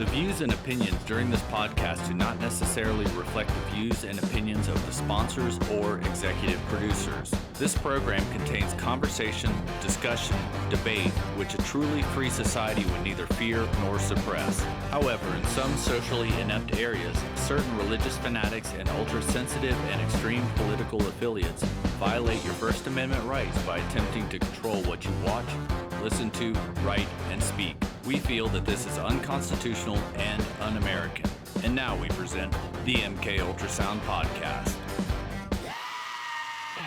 The views and opinions during this podcast do not necessarily reflect the views and opinions of the sponsors or executive producers. This program contains conversation, discussion, debate, which a truly free society would neither fear nor suppress. However, in some socially inept areas, certain religious fanatics and ultra-sensitive and extreme political affiliates violate your First Amendment rights by attempting to control what you watch, listen to, write, and speak. We feel that this is unconstitutional and un-American. And now we present the MKUltra Podcast.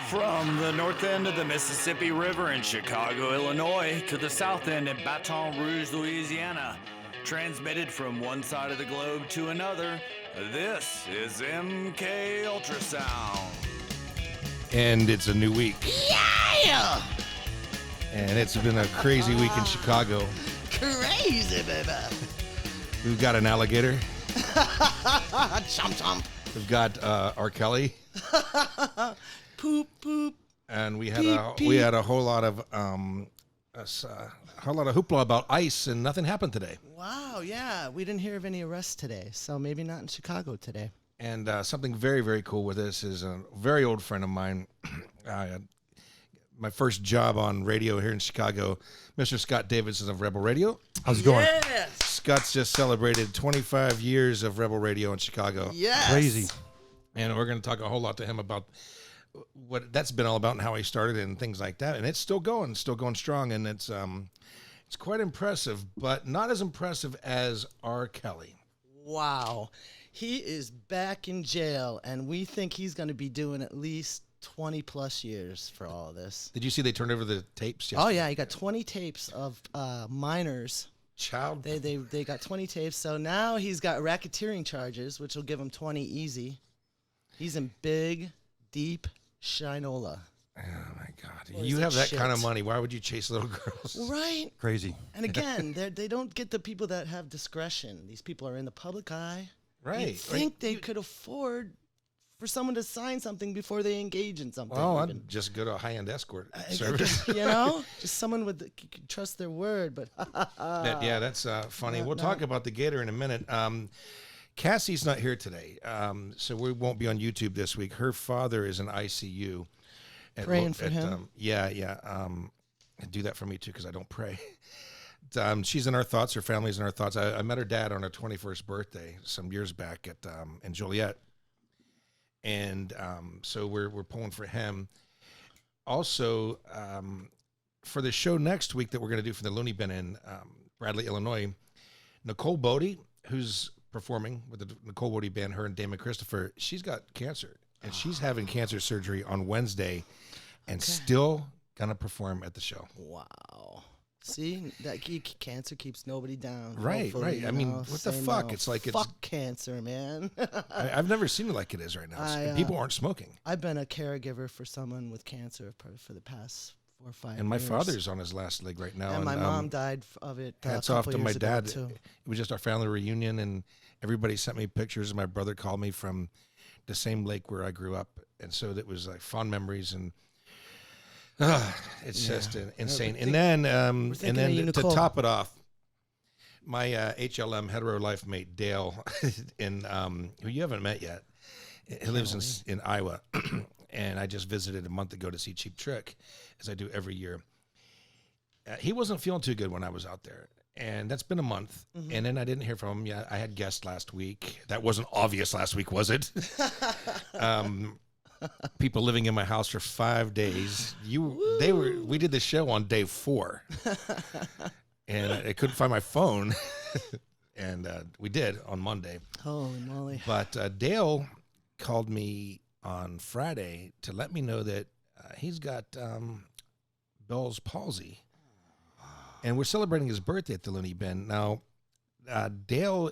From the north end of the Mississippi River in Chicago, Illinois, to the south end in Baton Rouge, Louisiana, transmitted from one side of the globe to another, this is MKUltra. And it's a new week. Yeah! And it's been a crazy week in Chicago. Crazy, baby. We've got an alligator. Chomp, chomp. We've got R. Kelly. Poop, poop. And we had Beep, we beep. had a whole lot of hoopla about ICE, and nothing happened today. Wow, yeah. We didn't hear of any arrests today, so maybe not in Chicago today. And something very, very cool with this is a very old friend of mine. My first job on radio here in Chicago, Mr. Scott Davidson of Rebel Radio. How's it going? Yes! Scott's just celebrated 25 years of Rebel Radio in Chicago. Yes! Crazy. And we're going to talk a whole lot to him about what that's been all about and how he started and things like that. And it's still going strong. And it's quite impressive, but not as impressive as R. Kelly. Wow. He is back in jail, and we think he's going to be doing at least 20 plus years for all of this. Did you see they turned over the tapes yesterday? Oh, yeah. He got 20 tapes of minors. Child. They got 20 tapes. So now he's got racketeering charges, which will give him 20 easy. He's in big, deep Shinola. Oh, my God. Or is You it have that shit? kind of money. Why would you chase little girls? Right? Crazy. And again, they don't get the people that have discretion. These people are in the public eye. Right. You'd think they could afford for someone to sign something before they engage in something. Well, even. I'd just go to a high-end escort service. You know? Just someone with you can trust their word. But That's funny. No, We'll no. talk about the gator in a minute. Cassie's not here today, so we won't be on YouTube this week. Her father is in ICU. Praying for him? Do that for me, too, because I don't pray. She's in our thoughts. Her family's in our thoughts. I met her dad on her 21st birthday some years back in Joliet. And so we're pulling for him. Also, for the show next week that we're going to do for the Looney Bin in Bradley, Illinois, Nicole Bodie, who's performing with the Nicole Bodie Band, her and Damon Christopher, she's got cancer. And she's having cancer surgery on Wednesday and still going to perform at the show. wow. See, that cancer keeps nobody down. Right, Hopefully, right. you I mean, know, what the say fuck? no. It's like fuck cancer, man. I've never seen it like it is right now. People aren't smoking. I've been a caregiver for someone with cancer for the past 4 or 5 years. And my father's on his last leg right now. And my mom died of it. Hats a off couple to my years ago, dad. too. It was just our family reunion, and everybody sent me pictures. My brother called me from the same lake where I grew up, and so that was like fond memories, and it's just insane. And then to top it off, my HLM hetero life mate Dale, who you haven't met yet, he lives in Iowa, and I just visited a month ago to see Cheap Trick, as I do every year. He wasn't feeling too good when I was out there. And that's been a month. Mm-hmm. And then I didn't hear from him. Yeah, I had guests last week. That wasn't obvious last week, was it? People living in my house for 5 days. We did the show on day 4. And I couldn't find my phone. And we did on Monday. Holy moly. But Dale called me on Friday to let me know that he's got Bell's palsy. And we're celebrating his birthday at the Looney Bin. Now, Dale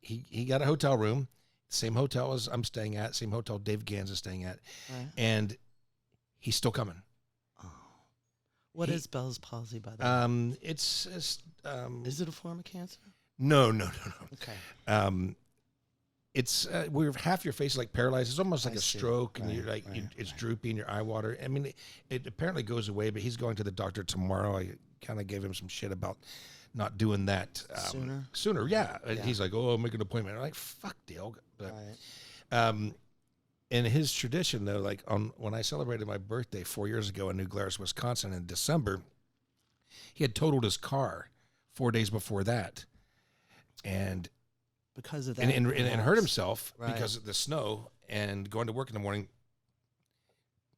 he got a hotel room, same hotel as I'm staying at, same hotel Dave Gans is staying at, Right. and he's still coming. Oh. What is Bell's palsy, by the way? It's Is it a form of cancer? no. Okay. It's where half your face is like paralyzed. It's almost like I a see. stroke, and Right, you're like right, it's right. droopy in your eye water. I mean, it apparently goes away, but he's going to the doctor tomorrow. I kind of gave him some shit about not doing that sooner. Yeah. And he's like, oh, I'll make an appointment. I'm like, fuck Dale. But, in his tradition, though, like when I celebrated my birthday 4 years ago in New Glarus, Wisconsin in December, he had totaled his car 4 days before that. And because of that, and hurt himself because of the snow and going to work in the morning.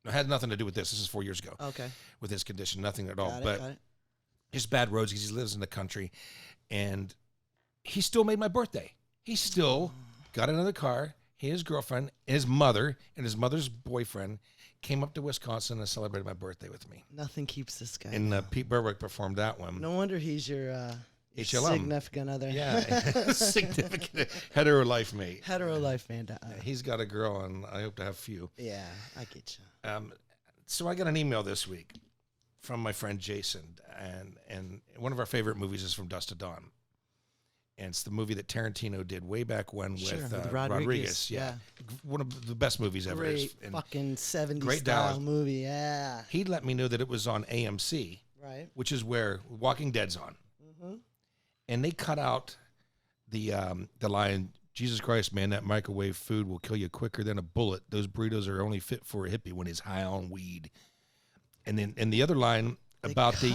It had nothing to do with this. This is 4 years ago. Okay. With his condition, nothing at all. But just bad roads because he lives in the country. And he still made my birthday. He still got another car. His girlfriend, his mother, and his mother's boyfriend came up to Wisconsin and celebrated my birthday with me. Nothing keeps this guy. And Pete Berwick performed that one. No wonder he's your HLM. Significant other. Yeah. Significant hetero life mate. Hetero life man. He's got a girl, and I hope to have a few. Yeah, I get you. So I got an email this week from my friend Jason, and one of our favorite movies is From Dusk to Dawn. And it's the movie that Tarantino did way back when with Rodriguez. Yeah. One of the best movies ever. Great fucking 70s style movie. Yeah. He let me know that it was on AMC, right? Which is where Walking Dead's on. Mm-hmm. And they cut out the line, Jesus Christ, man, that microwave food will kill you quicker than a bullet. Those burritos are only fit for a hippie when he's high on weed. And then the other line about the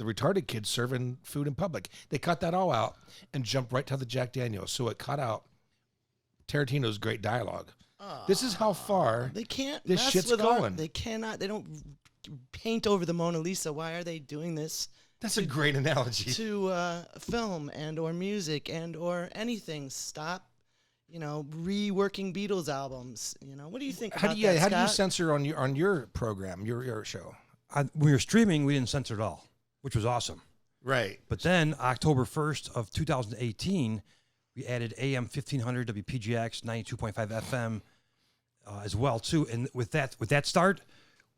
retarded kids serving food in public. They cut that all out and jumped right to the Jack Daniels. So it cut out Tarantino's great dialogue. This is how far they can't this shit's going. They cannot. They don't paint over the Mona Lisa. Why are they doing this? That's a great analogy. To film and or music and or anything. Stop, reworking Beatles albums. What do you think about that, how do you censor on your program, your show? When we were streaming, we didn't censor at all, which was awesome. Right. But then October 1st of 2018, we added AM 1500 WPGX 92.5 FM as well too. And with that start,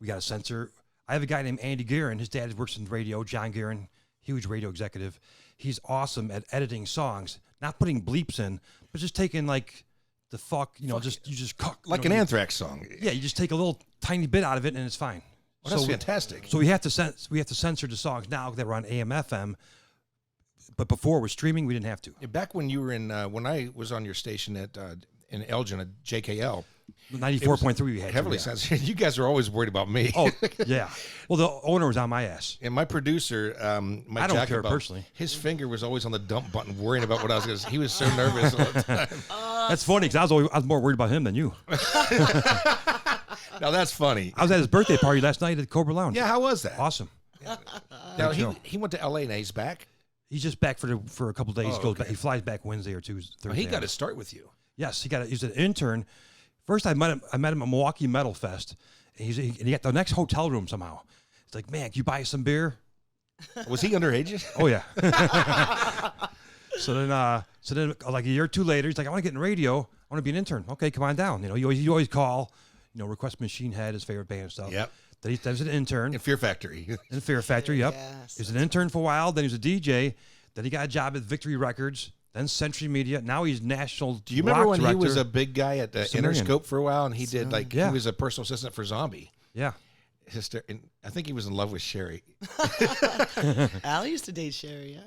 we got to censor. I have a guy named Andy Guerin. His dad works in radio. John Guerin, huge radio executive. He's awesome at editing songs, not putting bleeps in, but just taking like the just like an Anthrax song. Yeah, you just take a little tiny bit out of it and it's fine. Well, that's fantastic. So we have to censor the songs now that we're on AM FM, but before we're streaming, we didn't have to. Back when you were when I was on your station in Elgin at JKL, 94.3, we had heavily censored. You guys are always worried about me. Oh yeah. Well, the owner was on my ass, and my producer, Mike I don't care personally. His finger was always on the dump button, worrying about what I was going to say. He was so nervous all the time. That's funny because I was more worried about him than you. Now that's funny. I was at his birthday party last night at Cobra Lounge. Yeah, how was that? Awesome. Yeah. Now he went to LA and he's back. He's just back for a couple of days. He flies back Wednesday or Tuesday. Thursday. He got to start with you. Yes, he's an intern. First, I met him at Milwaukee Metal Fest, and he got the next hotel room somehow. He's like, man, can you buy some beer? Was he underage? Oh yeah. So then, like a year or two later, he's like, I want to get in radio. I want to be an intern. Okay, come on down. You always call. Request Machine Head, his favorite band and stuff. Yep. Then he was an intern. In Fear Factory. In Fear Factory, yep. Yes, He was an intern for a while. Then he was a DJ. Then he got a job at Victory Records. Then Century Media. Now he's national. Do you remember when director. he was a big guy at Interscope for a while, and he did he was a personal assistant for Zombie? Yeah. I think he was in love with Sherry. Al used to date Sherry. Yeah.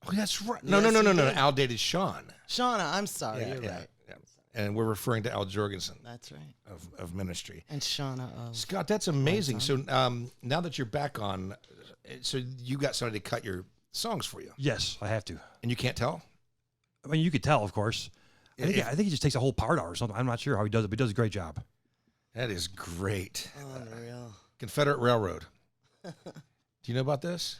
Oh, that's right. Yes, No. Al dated Sean. Shauna, I'm sorry. You're right. Yeah. And we're referring to Al Jorgensen. That's right. Of Ministry. And Shauna of Scott, that's amazing. So now that you're back on, so you got somebody to cut your songs for you. Yes, I have to. And you can't tell? I mean, you could tell, of course. I think he just takes a whole part out or something. I'm not sure how he does it, but he does a great job. That is great. Unreal. Confederate Railroad. Do you know about this?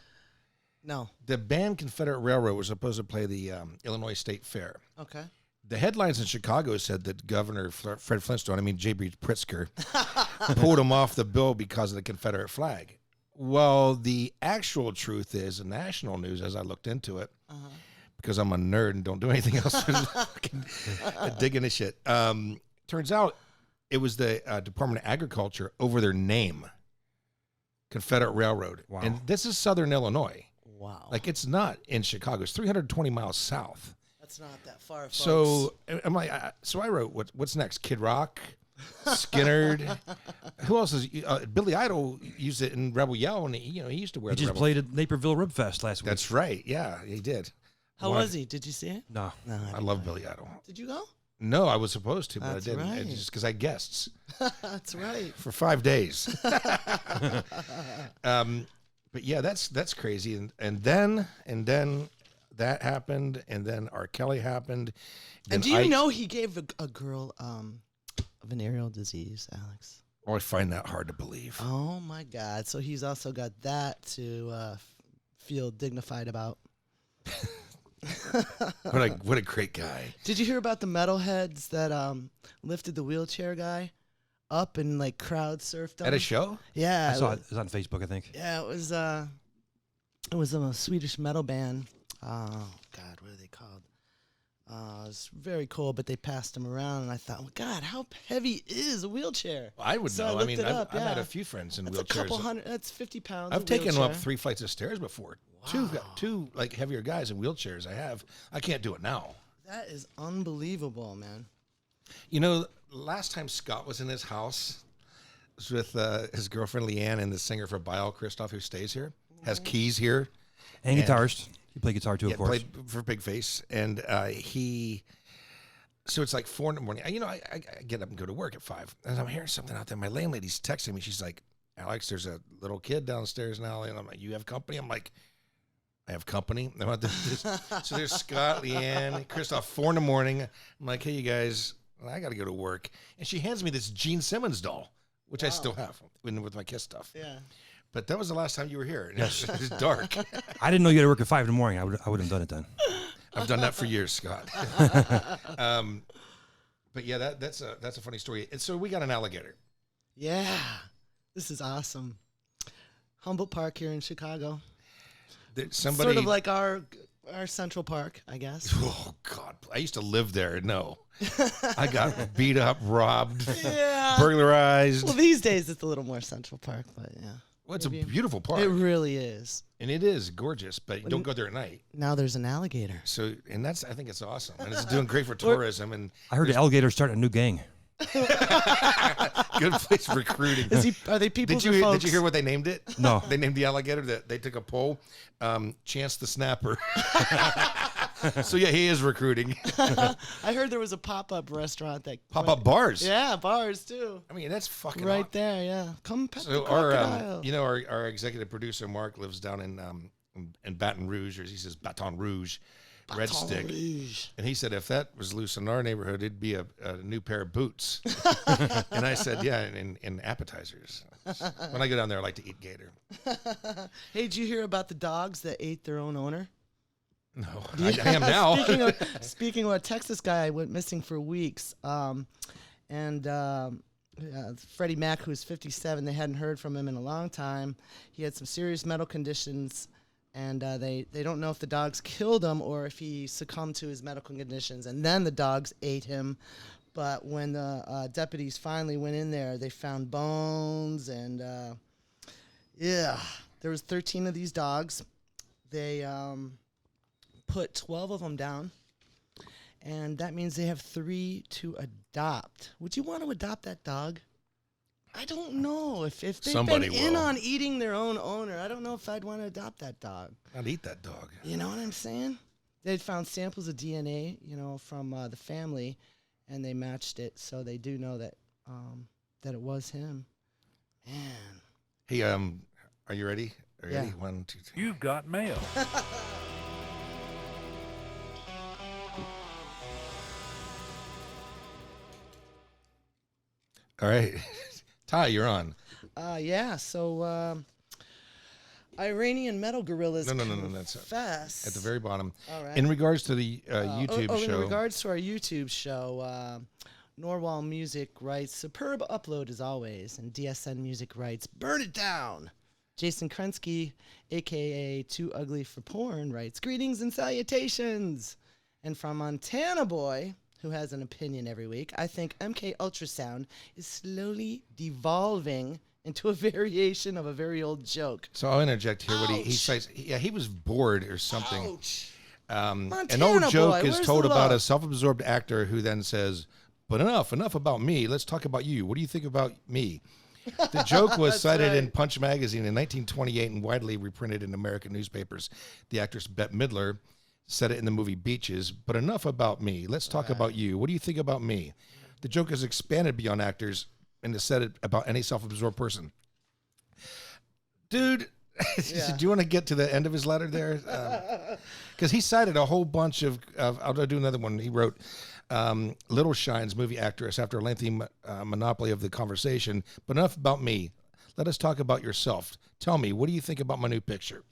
No. The band Confederate Railroad was supposed to play the Illinois State Fair. Okay. The headlines in Chicago said that Governor Fred Flintstone, J.B. Pritzker, pulled him off the bill because of the Confederate flag. Well, the actual truth is, in national news, as I looked into it, because I'm a nerd and don't do anything else, digging this shit. Turns out it was the Department of Agriculture over their name, Confederate Railroad. Wow. And this is Southern Illinois. Wow. Like, it's not in Chicago. It's 320 miles south. That's not that far, folks. So I'm like, so I wrote, what's next? Kid Rock, Skinnerd. Who else is Billy Idol used it in Rebel Yell, and he used to wear. He the just Rebel. played at Naperville Rib Fest last week. That's right. Yeah, he did. How was he? Did you see it? No. No. I love Billy Idol. Did you go? No, I was supposed to, but That's I didn't. right. It's just because I had guests That's right. for 5 days. But yeah, that's crazy. And then that happened, and then R. Kelly happened. And do you know he gave a girl venereal disease, Alex? Oh, I find that hard to believe. Oh my God! So he's also got that to feel dignified about. What a great guy. Did you hear about the metalheads that lifted the wheelchair guy up and like crowd surfed him? At a show? Yeah, I saw it. It was on Facebook, I think. Yeah, it was a Swedish metal band. Oh God, what are they called? It was very cool, but they passed him around, and I thought, well, God, how heavy is a wheelchair? I would So know. I I looked mean, it up, I've had yeah. a few friends in That's a wheelchairs. couple hundred. That's 50 pounds. I've a taken them up wheelchair. 3 flights of stairs before. Wow. Two like heavier guys in wheelchairs. I can't do it now. That is unbelievable, man. You know, last time Scott was in his house was with his girlfriend Leanne and the singer for Bile, Christoph, who stays here, has keys here. And guitarist. You play guitar too, Yeah, of course. played for Big Face, and so it's like 4 a.m. I get up and go to work at 5, and I'm hearing something out there. My landlady's texting me. She's like, "Alex, there's a little kid downstairs now," and I'm like, "You have company?" I'm like, "I have company." So there's Scott, Leanne, Christoph, 4 a.m. I'm like, "Hey, you guys, I got to go to work," and she hands me this Gene Simmons doll, which I still have with my Kiss stuff. Yeah. But that was the last time you were here, and it was dark. I didn't know you had to work at 5 in the morning. I would have done it then. I've done that for years, Scott. But yeah, that's a funny story. And so we got an alligator. Yeah. This is awesome. Humboldt Park here in Chicago. Somebody, Sort of like our Central Park, I guess. oh God, I used to live there. No, I got beat up, robbed, Yeah. burglarized. Well, these days it's a little more Central Park, but yeah. Well, it's a maybe. beautiful park, It really is. and it is gorgeous. But you don't go there at night. Now there's an alligator. So, and I think it's awesome, and it's doing great for tourism and I heard the alligator starting a new gang. good place for recruiting. Are they people Did you hear what they named it? No. They named the alligator that they took a poll. Chance the Snapper. So yeah, he is recruiting. I heard there was a pop-up restaurant that Pop-up bars. Yeah, bars too. I mean, that's fucking Right awesome. there, yeah. Come pet the So crocodile. our executive producer Mark lives down in Baton Rouge, or he says Baton Rouge, Red Baton Stick, Rouge. and he said if that was loose in our neighborhood, it'd be a new pair of boots. And I said, yeah, in appetizers. When I go down there, I like to eat gator. Hey, did you hear about the dogs that ate their own owner? No, I am now. Speaking of a Texas guy went missing for weeks, Freddie Mac, who's 57, they hadn't heard from him in a long time. He had some serious medical conditions, and they don't know if the dogs killed him or if he succumbed to his medical conditions. And then the dogs ate him. But when the deputies finally went in there, they found bones, and there was 13 of these dogs. They put 12 of them down, and that means they have 3 to adopt. Would you want to adopt that dog? I don't know. If they've Somebody been in will. on eating their own owner, I don't know if I'd want to adopt that dog. I'd eat that dog. You know what I'm saying? They'd found samples of DNA, from the family, and they matched it, so they do know that it was him. Man. Hey, are you ready? Are you Yeah. ready? 1, 2, 3. You've got mail. All right, Ty, you're on. So Iranian metal gorillas No, that's confess. at the very bottom. All right. In regards to the YouTube show. In regards to our YouTube show, Norwal Music writes, superb upload as always, and DSN Music writes, burn it down. Jason Krensky, a.k.a. Too Ugly for Porn, writes, greetings and salutations. And from Montana Boy, who has an opinion every week, I think MKUltra sound is slowly devolving into a variation of a very old joke. So I'll interject here. What he Ouch. cites, he was bored or something. Ouch. An Montana old joke boy, is where's told the about love? a self-absorbed actor who then says, But enough about me. Let's talk about you. What do you think about me? The joke was cited in Punch magazine in 1928 and widely reprinted in American newspapers. The actress Bette Midler said it in the movie Beaches. But enough about me. Let's talk about you. What do you think about me? The joke is expanded beyond actors and is said about any self-absorbed person. Dude, do you want to get to the end of his letter there? Because he cited a whole bunch of I'll do another one. He wrote, Little Shine's movie actress after a lengthy monopoly of the conversation. But enough about me. Let us talk about yourself. Tell me, what do you think about my new picture?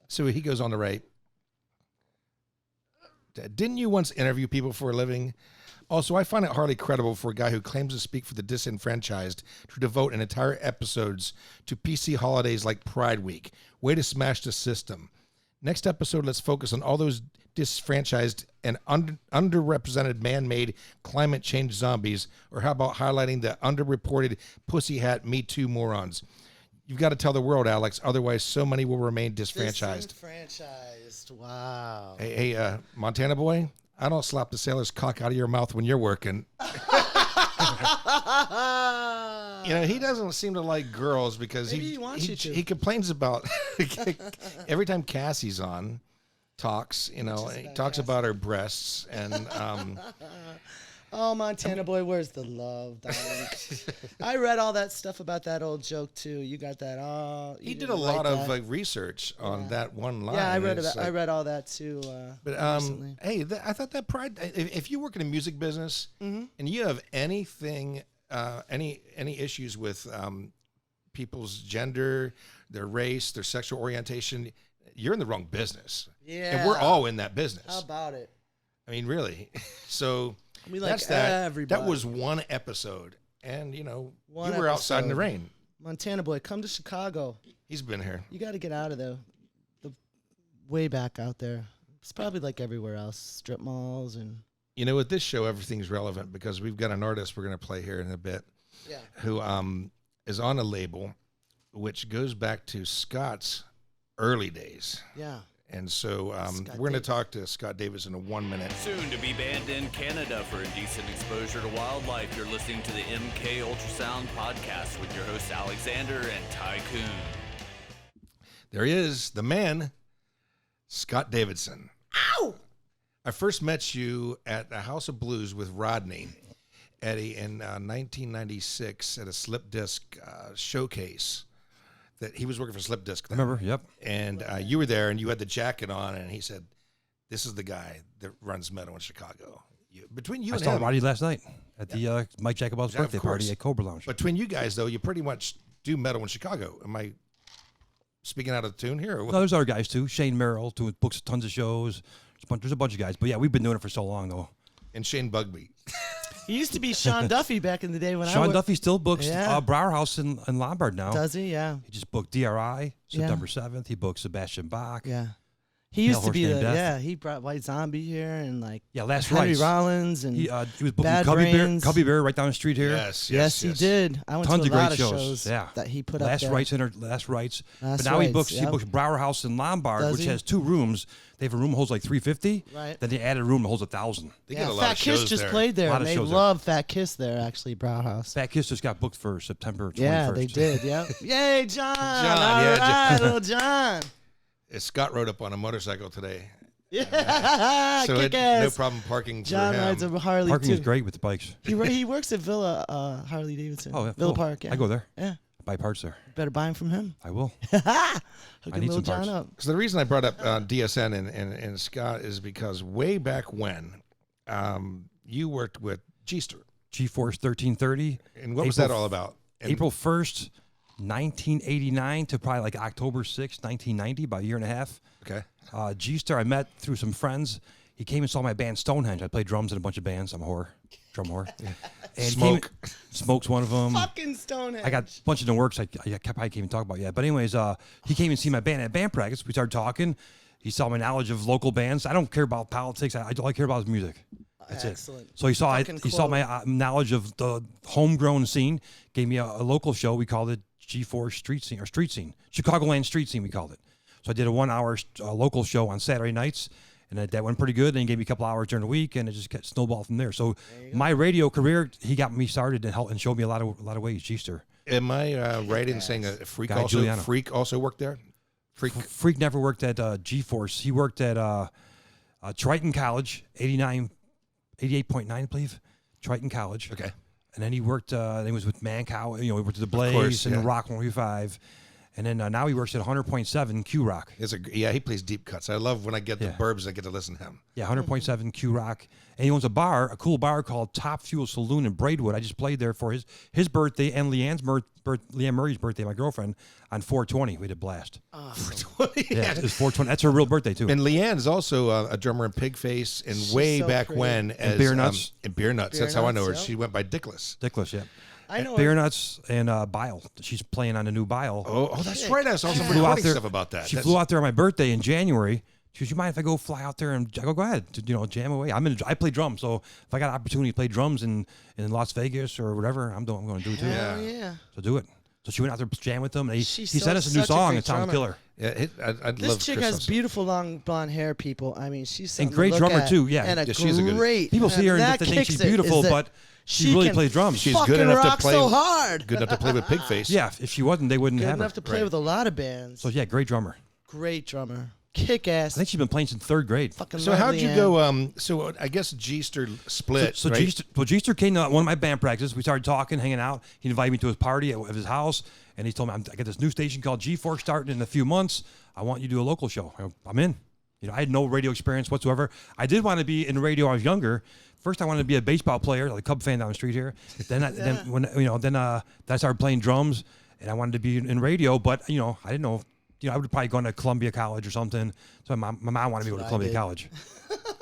So he goes on to write, didn't you once interview people for a living? Also, I find it hardly credible for a guy who claims to speak for the disenfranchised to devote an entire episodes to PC holidays like Pride Week. Way to smash the system. Next episode, let's focus on all those disfranchised and underrepresented man-made climate change zombies, or how about highlighting the underreported pussy hat Me Too morons? You've got to tell the world, Alex, otherwise so many will remain disfranchised. Disenfranchised, wow. Hey, Montana boy, I don't slap the sailor's cock out of your mouth when you're working. He doesn't seem to like girls because he wants you to. He complains about every time Cassie's on, talks, he talks about her breasts and oh, Montana boy, where's the love, darling? I read all that stuff about that old joke too. You got that all. He did a lot of research on that one line. Yeah, I read all that too. Recently. Hey, I thought that Pride. If you work in a music business and you have anything, any issues with people's gender, their race, their sexual orientation, you're in the wrong business. Yeah, and we're all in that business. How about it? I mean, really. So We like that's that. everybody. That was one episode, and you One were outside in the episode. rain. Montana boy, come to Chicago. He's been here. You got to get out of the way back out there. It's probably like everywhere else, strip malls and. With this show, everything's relevant because we've got an artist we're going to play here in a bit, who is on a label, which goes back to Scott's early days. Yeah. And so we're going to talk to Scott Davis in 1 minute. Soon to be banned in Canada for indecent exposure to wildlife. You're listening to the MKUltra podcast with your hosts Alexander and Tycoon. There he is, the man, Scott Davidson. Ow! I first met you at the House of Blues with Rodney Eddy in 1996 at a slip disc showcase. That he was working for Slip Disc. Then. Remember? Yep. And you were there, and you had the jacket on, and he said, "This is the guy that runs metal in Chicago." Between you I and saw him, Roddy last night at the Mike Jacobow's Yeah, of birthday course. party at Cobra Lounge. between you guys, though, you pretty much do metal in Chicago. Am I speaking out of tune here? Or what? No, there's other guys too. Shane Merrill, who books tons of shows. There's a bunch of guys. But yeah, we've been doing it for so long, though. And Shane Bugby. He used to be Sean Duffy back in the day when I Sean worked. Duffy still books Yeah. Brower House in Lombard now. Does he? Yeah. He just booked DRI September 7th. He booked Sebastian Bach. Yeah. He used to Horse be Named Death. he brought White Zombie here and like Yeah, Last Henry Rites. Rollins and He was booking Bad Cubby Brains. Bear right down the street here. Yes, he did. I went Tons to of a lot great of shows. Yeah. that he put Last up there. Rites Last Rites. Last But now he Rites, books Brower House in Lombard, Does which he? has 2 rooms. They have a room that holds like 350. Right. Then they added a room that holds 1,000. They Yeah, get a lot Fat of Kiss shows just there. played there. Lot And of they shows there. love Fat Kiss there, actually, Brauhaus. Fat Kiss just got booked for September 21st. Yeah, they did. Yeah. Yay, John! John, All yeah, right, little John. Scott rode up on a motorcycle today. Yeah, So kick no ass. problem parking John for him. rides a Harley Parking too. is great with the bikes. He works at Villa Harley Davidson. Oh, yeah, Villa cool. Park. Yeah. I go there. Yeah, Buy parts there. better buy him from him. I will. Hook I need little some John parts. up. So the reason I brought up DSN and Scott is because way back when you worked with G-Ster. GeForce 1330. And what was that all about? And April 1st, 1989 to probably like October 6th, 1990, about a year and a half. Okay. G-Star I met through some friends. He came and saw my band Stonehenge. I played drums in a bunch of bands. I'm a whore. Drum whore. And Smoke. Smoke's one of them. Fucking Stonehenge. I got a bunch in the works I can't even talk about yet. But anyways, he came and see my band at band practice. We started talking. He saw my knowledge of local bands. I don't care about politics. I all I care about is music. That's Excellent. it. So he saw Fucking he saw quote. my knowledge of the homegrown scene. Gave me a local show. We called it G4 Street Scene, Chicagoland Street Scene. We called it. So I did a 1 hour local show on Saturday nights, And that went pretty good. Then he gave me a couple hours during the week, and it just got snowballed from there. So my radio career, he got me started and helped and showed me a lot of ways. G-Ster. Am I right in saying Freak also worked there? Freak never worked at G-Force. He worked at Triton College, 88.9, I believe. Triton College. Okay. And then he worked, he was with Mancow, he worked at the Blaze course, and yeah. Rock 105. And then now he works at 100.7 Q Rock. He plays deep cuts. I love when I get the burbs, I get to listen to him. Yeah, 100.7 Q Rock. And he owns a cool bar called Top Fuel Saloon in Braidwood. I just played there for his birthday and Leanne Murray's birthday, my girlfriend, on 420. We did a blast. Yeah, it was 420. That's her real birthday, too. And Leanne's also a drummer in Pigface, and She's way so back pretty. when And Beer Nuts. In Beer Nuts. Beer That's how I know her. Nuts, She went by Dickless. Dickless, yeah. I know Beer Nuts and Bile. She's playing on a new Bile. Oh, that's right. I saw some flew out recording there- stuff about that. She flew out there on my birthday in January. She goes, "You mind if I go fly out there?" And I go ahead, jam away. I play drums, so if I got an opportunity to play drums in Las Vegas or whatever, I'm going to do it too. Hell yeah. So do it. So she went out there to jam with them. And he She's sent us a new such a song. great It sounds drummer. killer. Yeah, I This love chick Chris has also. beautiful long blonde hair, people. I mean, she's something And great to look drummer, at. too, yeah. And a Yeah, she's a good- great. People see her and that they think kicks she's it, is beautiful, that but she really can plays drums. She's fucking good enough to rock play so hard. Good enough to play with Pigface. Yeah, if she wasn't, they wouldn't Good have her. enough to play Right. with a lot of bands. So yeah, great drummer. Great drummer. Kick ass. I think she's been playing since 3rd grade. Fucking So love how'd you Leanne. go? So I guess G-Ster split. So right? G-Ster came to one of my band practices. We started talking, hanging out. He invited me to his party at his house, and he told me, I got this new station called G-Force starting in a few months. I want you to do a local show. I'm in. I had no radio experience whatsoever. I did want to be in radio when I was younger. First, I wanted to be a baseball player, like a Cub fan down the street here. Then I started playing drums, and I wanted to be in radio. But I didn't know. I would have probably gone to Columbia College or something. So my mom wanted me to go to Columbia College.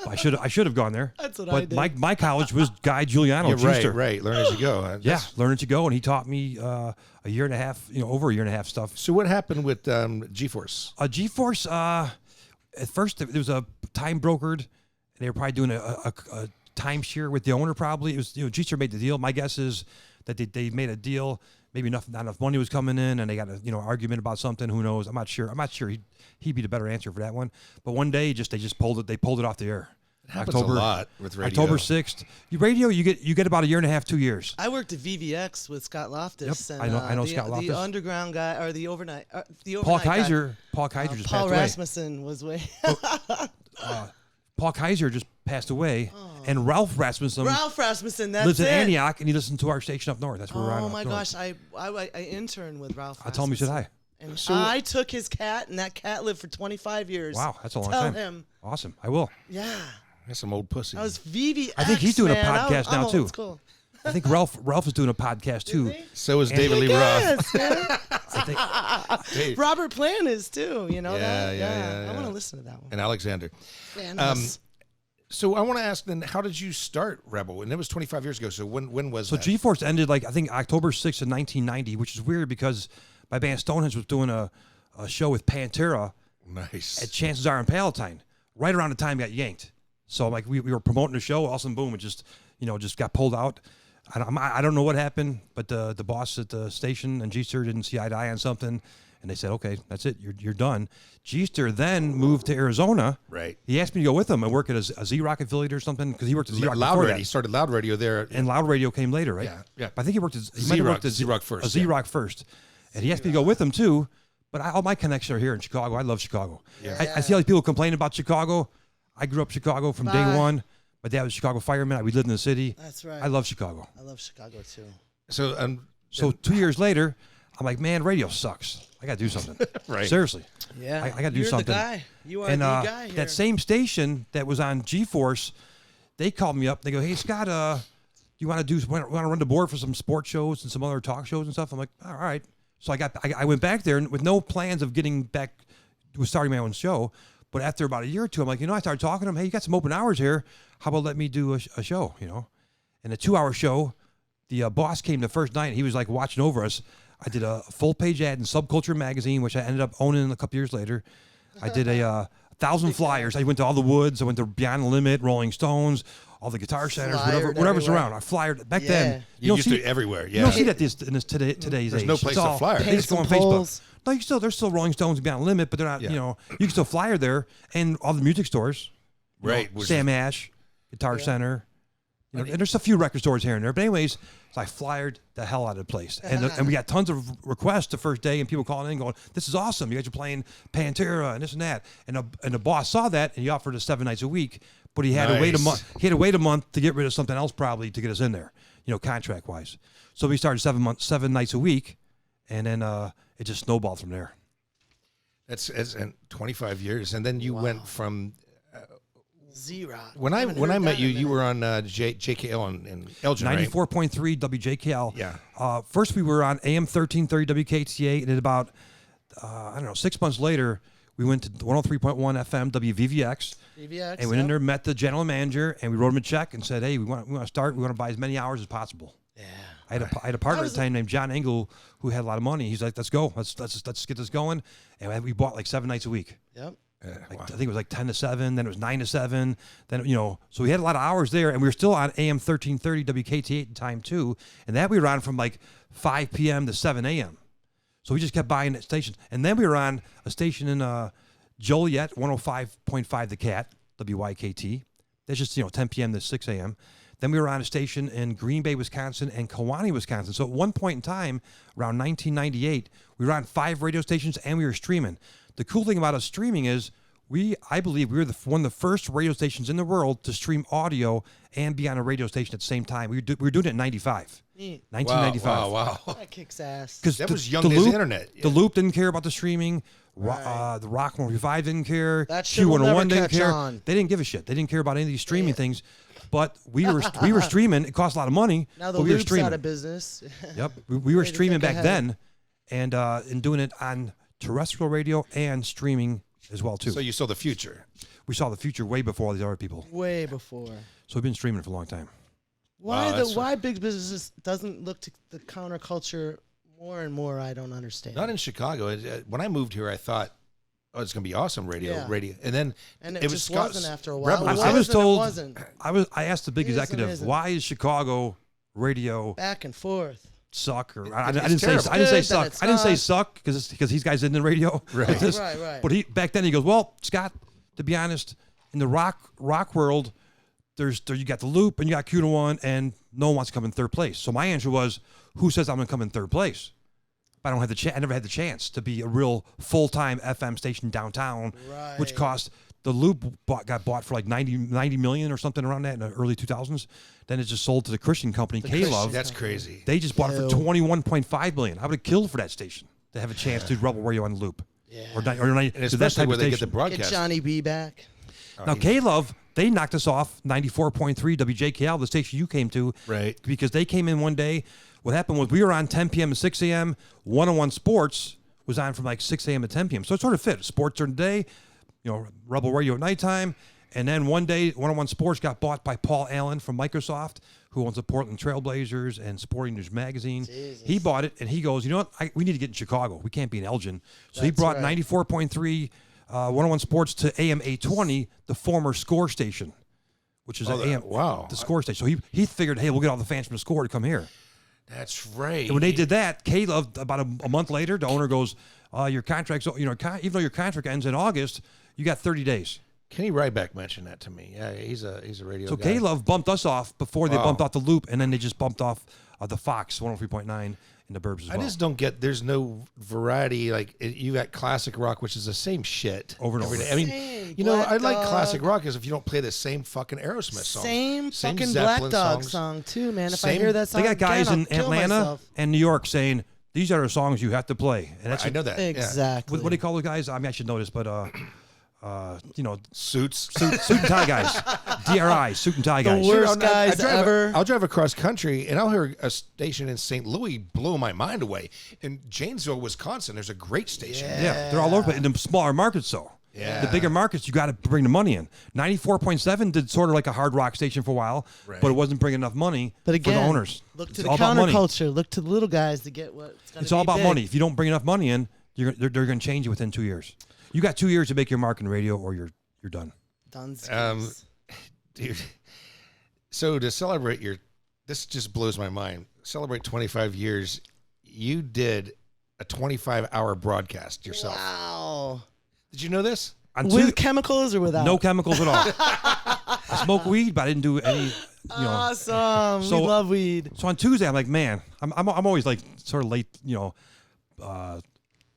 I should have gone there. That's what but I did. my college was Guy Giuliano. Yeah, G-Ster. right. Learn as you go. Yeah, learn as you go, and he taught me a year and a half, over a year and a half stuff. So what happened with G-Force? G-Force, at first there was a time brokered, and they were probably doing a timeshare with the owner. Probably it was G-Ster made the deal. My guess is that they made a deal. Maybe not enough money was coming in, and they got a argument about something. Who knows? I'm not sure. He'd be the better answer for that one. But one day, they just pulled it. They pulled it off the air. It happens a lot with radio. October 6th. Radio, you get about a year and a half, 2 years. I worked at VVX with Scott Loftus. Yep, And, I know the, Scott Loftus. The underground guy, or the overnight. Paul guy. Kaiser just Paul passed away. Rasmussen was way. Paul Kaiser just passed away, and Ralph Rasmussen Ralph Rasmussen, that's lives in it. Antioch, and he listens to our station up north. That's where we're on. Oh up my north. gosh, I interned with Ralph. I told him you said hi. And I took his cat, and that cat lived for 25 years. Wow, that's a long Tell time. him. Awesome, I will. Yeah. That's some old pussy. I was VVX. I think he's doing a man. podcast now, I'm too. old school. I think Ralph is doing a podcast too. So is David Lee Roth. Yes, man. I think, Dave. Robert Plant is too. You know Yeah, that? yeah. I want to listen to that one. And Alexander. Bananas. So I want to ask then, how did you start Rebel? And it was 25 years ago. So when was so that? G-Force ended I think October 6th of 1990, which is weird because my band Stonehenge was doing a show with Pantera Nice. at Chances Are in Palatine. Right around the time it got yanked. So we were promoting the show, all of a sudden boom, it just got pulled out. I don't know what happened, but the boss at the station and G-Ster didn't see eye to eye on something, and they said, okay, that's it, you're done. G-Ster then moved to Arizona. Right. He asked me to go with him and work at a Z-Rock affiliate or something because he worked at Z-Rock Loud before Radio. He that. started Loud Radio there. And Loud Radio came later, right? Yeah. But I think he worked at Z-Rock first, Z-Rock first, and he asked me to go with him too. But all my connections are here in Chicago. I love Chicago. Yeah. I see all these people complain about Chicago. I grew up Chicago from day one. My dad was a Chicago fireman. We lived in the city. That's right. I love Chicago. I love Chicago too. So 2 years later, I'm like, man, radio sucks. I got to do something. Right. Seriously. Yeah. I got to do You're something. The guy. You are And the guy here. that same station that was on G-Force, they called me up. They go, hey, Scott, you want to run the board for some sports shows and some other talk shows and stuff? I'm like, all right. So I went back there with no plans of getting back to starting my own show. But after about a year or two, I'm like, I started talking to him. Hey, you got some open hours here. How about let me do a show, And a 2-hour show, the boss came the first night. And he was like watching over us. I did a full page ad in Subculture magazine, which I ended up owning a couple years later. I did 1,000 flyers. I went to all the woods. I went to Beyond the Limit, Rolling Stones, all the guitar centers, whatever's everywhere. around. I flyered back Yeah. then. you used to everywhere. You Yeah. don't see that today's There's age. no place It's to all- flyer. They just go on Some Facebook. polls. No, there's still Rolling Stones and Beyond the Limit, but they're not. Yeah. You can still flyer there, and all the music stores. Right. Sam Ash, Guitar Center. And there's a few record stores here and there. But anyways, so I flyered the hell out of the place. And we got tons of requests the first day and people calling in going, this is awesome. You guys are playing Pantera and this and that. And the boss saw that and he offered us 7 nights a week. But he had to wait a month. He had to wait a month to get rid of something else probably to get us in there, contract wise. So we started 7 nights a week. And then it just snowballed from there. That's 25 years. And then you went from... Zero. When I met you, you were on JKL in Elgin, 94.3 WJKL. Yeah. First, we were on AM 1330 WKTA, and then about 6 months later, we went to 103.1 FM WVVX. VVX, and went in there, met the general manager, and we wrote him a check and said, "Hey, we want to start. We want to buy as many hours as possible." Yeah. I had a partner at the time named John Engel who had a lot of money. He's like, "Let's go. Let's get this going," and we bought like 7 nights a week. Yep. I think it was like 10 to 7, then it was 9 to 7, then, so we had a lot of hours there, and we were still on AM 1330 WKT8 at the time too, and that we were on from like 5 p.m. to 7 a.m. So we just kept buying stations, and then we were on a station in Joliet, 105.5 The Cat, WYKT. That's just, 10 p.m. to 6 a.m. Then we were on a station in Green Bay, Wisconsin, and Kewanee, Wisconsin. So at one point in time, around 1998, we were on 5 radio stations, and we were streaming. The cool thing about us streaming is I believe we were one of the first radio stations in the world to stream audio and be on a radio station at the same time. We were doing it in 95. Neat. 1995. Wow. That kicks ass. Because that was young as the internet. Yeah. The Loop didn't care about the streaming. The Rock 105 didn't care. That shit will never Q101 didn't catch care. on. They didn't give a shit. They didn't care about any of these streaming things. But we were streaming. It cost a lot of money. Now the but we were Loop's streaming. out of business. Yep. We were Way to streaming think back ahead. then and doing it on terrestrial radio and streaming as well too. So you saw the future. We saw the future way before all these other people. Way before. So we've been streaming for a long time. Why big business doesn't look to the counterculture more and more? I don't understand. Not in Chicago. When I moved here, I thought, "Oh, it's gonna be awesome radio." And then and it was just Scott wasn't after a while. Rebels. I was told. It wasn't. I asked the big Is and executive, isn't. why is Chicago radio Back and forth. suck? Or I It's didn't say terrible. I didn't say Good, then suck. it's I didn't say not. suck because these guys didn't in radio. Right. Like this. Right. But back then he goes, well, Scott, to be honest, in the rock world, you got the Loop and you got Q1, and no one wants to come in third place. So my answer was, who says I'm going to come in third place? But I don't have I never had the chance to be a real full-time FM station downtown, which Right. cost. The Loop got bought for like 90 million or something around that in the early 2000s. Then it just sold to the Christian company, K-Love. That's crazy. They just bought it for Ew. $21.5 million. I would have killed for that station to have a chance to do Rebel Radio on the Loop. Yeah. Or And that especially type where of they get the station. Get broadcast. Johnny B back. Now, K-Love, they knocked us off 94.3 WJKL, the station you came to. Right. Because they came in one day. What happened was we were on 10 p.m. to 6 a.m. 101 Sports was on from like 6 a.m. to 10 p.m. So it sort of fit. Sports during the day, Rebel Radio at nighttime. And then one day, 101 Sports got bought by Paul Allen from Microsoft, who owns the Portland Trailblazers and Sporting News Magazine. Jesus. He bought it, and he goes, you know what? We need to get in Chicago. We can't be in Elgin. So he That's brought right. 94.3 101 Sports to AM 820, the former Score station, which is AM. wow. The Score station. So he figured, hey, we'll get all the fans from the Score to come here. That's right. And when they did that, K-Love, about a month later, the owner goes, your contract's, even though your contract ends in August, you got 30 days. Kenny Ryback mentioned that to me. Yeah, he's a radio So guy. K-Love bumped us off before they Wow. bumped off the Loop, and then they just bumped off the Fox 103.9 in the burbs as well. I just don't get. There's no variety. Like you got classic rock, which is the same shit Over and every over. day. I mean, Same I Black like Dog. classic rock is if you don't play the same fucking Aerosmith song, Same fucking Black Zeppelin Dog songs. song too, man. If I Same- hear that song, They got guys again, in I'll kill Atlanta myself. and New York saying, these are the songs you have to play. And that's I know that. Yeah. Exactly. what do you call those guys? I mean, I should know this, but Suits. suit and tie guys, DRI, suit and tie The guys. worst guys drive ever. I'll drive across country and I'll hear a station in St. Louis blow my mind away. In Janesville, Wisconsin, there's a great station. Yeah, they're all over, but in the smaller markets, though. Yeah. The bigger markets, you got to bring the money in. 94.7 did sort of like a hard rock station for a while, Right. but it wasn't bringing enough money But again, for the owners. look to It's the all about money. counterculture. Look to the little guys to get what's going to It's all about money. If you don't bring enough money in, they're going to change it within 2 years. You got 2 years to make your mark in radio, or you're done. Dude. So to celebrate this just blows my mind. Celebrate 25 years. You did a 25-hour broadcast yourself. Wow. Did you know this? With chemicals or without? No chemicals at all. I smoke weed, but I didn't do any. Awesome. So- we love weed. So on Tuesday, I'm like, man, I'm always like sort of late,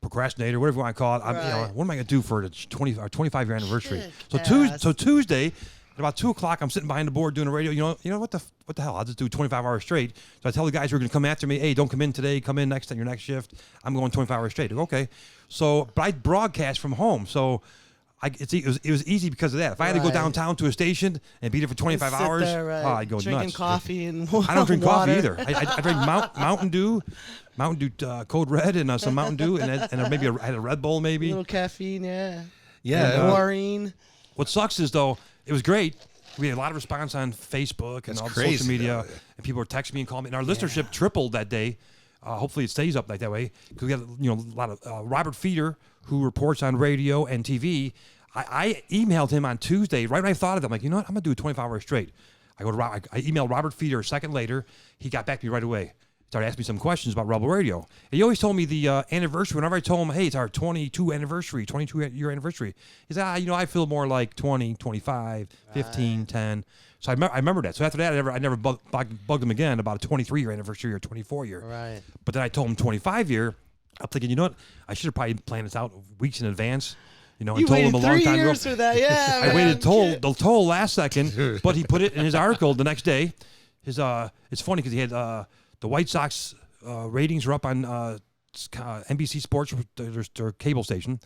procrastinator, whatever you want to call it. Right. What am I going to do for the 25 year anniversary? Kick So ass. Tuesday, at about 2:00, I'm sitting behind the board doing a radio. You know what the hell? I'll just do 25 hours straight. So I tell the guys who are going to come after me, hey, don't come in today. Come in next time, your next shift. I'm going 25 hours straight. I go, okay. So, but I broadcast from home, so. It was easy because of that. If I had to go Right. downtown to a station and be there for 25 Sit hours, there, right, I'd go drinking nuts. coffee and I don't drink water. coffee either. I drink Mountain Dew Code Red, and some Mountain Dew, and maybe I had a Red Bull, A maybe. little caffeine, yeah. Yeah. Chlorine. What sucks is though, it was great. We had a lot of response on Facebook and That's all the crazy, social media, though. and people were texting me and calling me. And our listenership tripled that day. Hopefully, it stays up like that way because we got a lot of Robert Feeder, who reports on radio and TV. I emailed him on Tuesday, right when I thought of it. I'm like, you know what? I'm going to do 25 hours straight. I emailed Robert Feeder a second later. He got back to me right away. Started asking me some questions about Rebel Radio. And he always told me the anniversary. Whenever I told him, hey, it's our 22 year anniversary. He said, I feel more like 20, 25, 15, 10. So I remember that. So after that, I never bugged him again about a 23 year anniversary or 24 year. Right. But then I told him 25 year. I'm thinking, you know what? I should have probably planned this out weeks in advance. And You told him waited a long 3 time ago. years for that, yeah. I man. waited the toll last second, but he put it in his article the next day. It's funny because he had the White Sox ratings were up on NBC Sports, their cable station.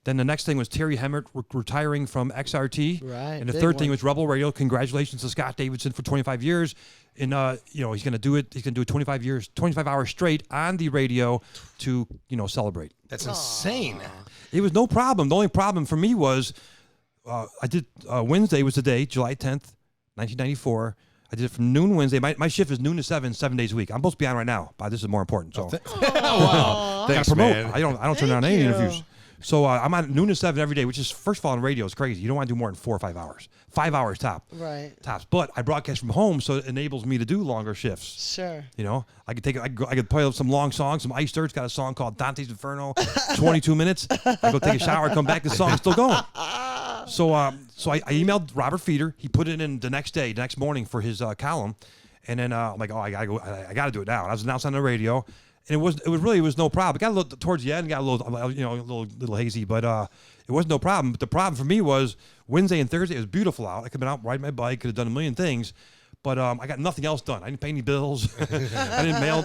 Then the next thing was Terry Hemmert retiring from XRT. Right, And the big third thing one. was Rebel Radio. Congratulations to Scott Davidson for 25 years. And he's going to do it. He's going to do it 25 hours straight on the radio to celebrate. That's insane. It was no problem. The only problem for me was I did Wednesday was the day, July 10th, 1994. I did it from noon Wednesday. My shift is noon to 7 days a week. I'm supposed to be on right now, but this is more important. So Wow. gotta Thanks, promote. man. I don't turn down Thank any you. interviews. So I'm on noon to 7 every day, which is, first of all, on radio is crazy. You don't want to do more than 4 or 5 hours. 5 hours Right. tops. But I broadcast from home, so it enables me to do longer shifts. Sure. I could play some long songs. Some Ice Dirt's got a song called Dante's Inferno, 22 minutes. I go take a shower, come back, the song's still going. So I emailed Robert Feeder. He put it in the next morning for his column, and then I'm like, I gotta do it now. I was announced on the radio, and it was no problem. It got a little towards the end, got a little hazy, but it was no problem. But the problem for me was Wednesday and Thursday. It was beautiful out. I could have been out riding my bike, could have done a million things, but I got nothing else done. I didn't pay any bills. I didn't mail,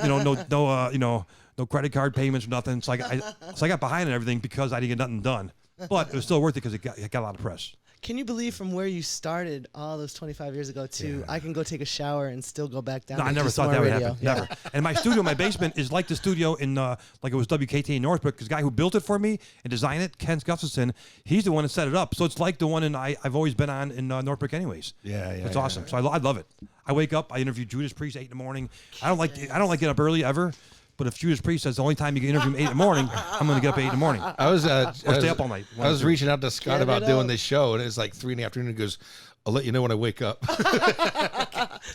no credit card payments or nothing. So I got behind on everything because I didn't get nothing done. But it was still worth it because it got a lot of press. Can you believe from where you started all those 25 years ago to I can go take a shower and still go back down? No, I and never do some thought that more would radio? happen. Yeah. Never. And my studio, my basement, is like the studio in like it was WKT in Northbrook. Because the guy who built it for me and designed it, Ken Gustafson, he's the one that set it up. So it's like the one I've always been on in Northbrook, anyways. Yeah. It's awesome. So I love it. I wake up, I interview Judas Priest 8 in the morning. I don't like getting up early ever. But if Judas Priest says the only time you can interview me 8 in the morning, I'm going to get up at 8 in the morning. I was stay up all night. I was reaching out to Scott Get about it doing up. this show, and it's like 3 in the afternoon. He goes, "I'll let you know when I wake up."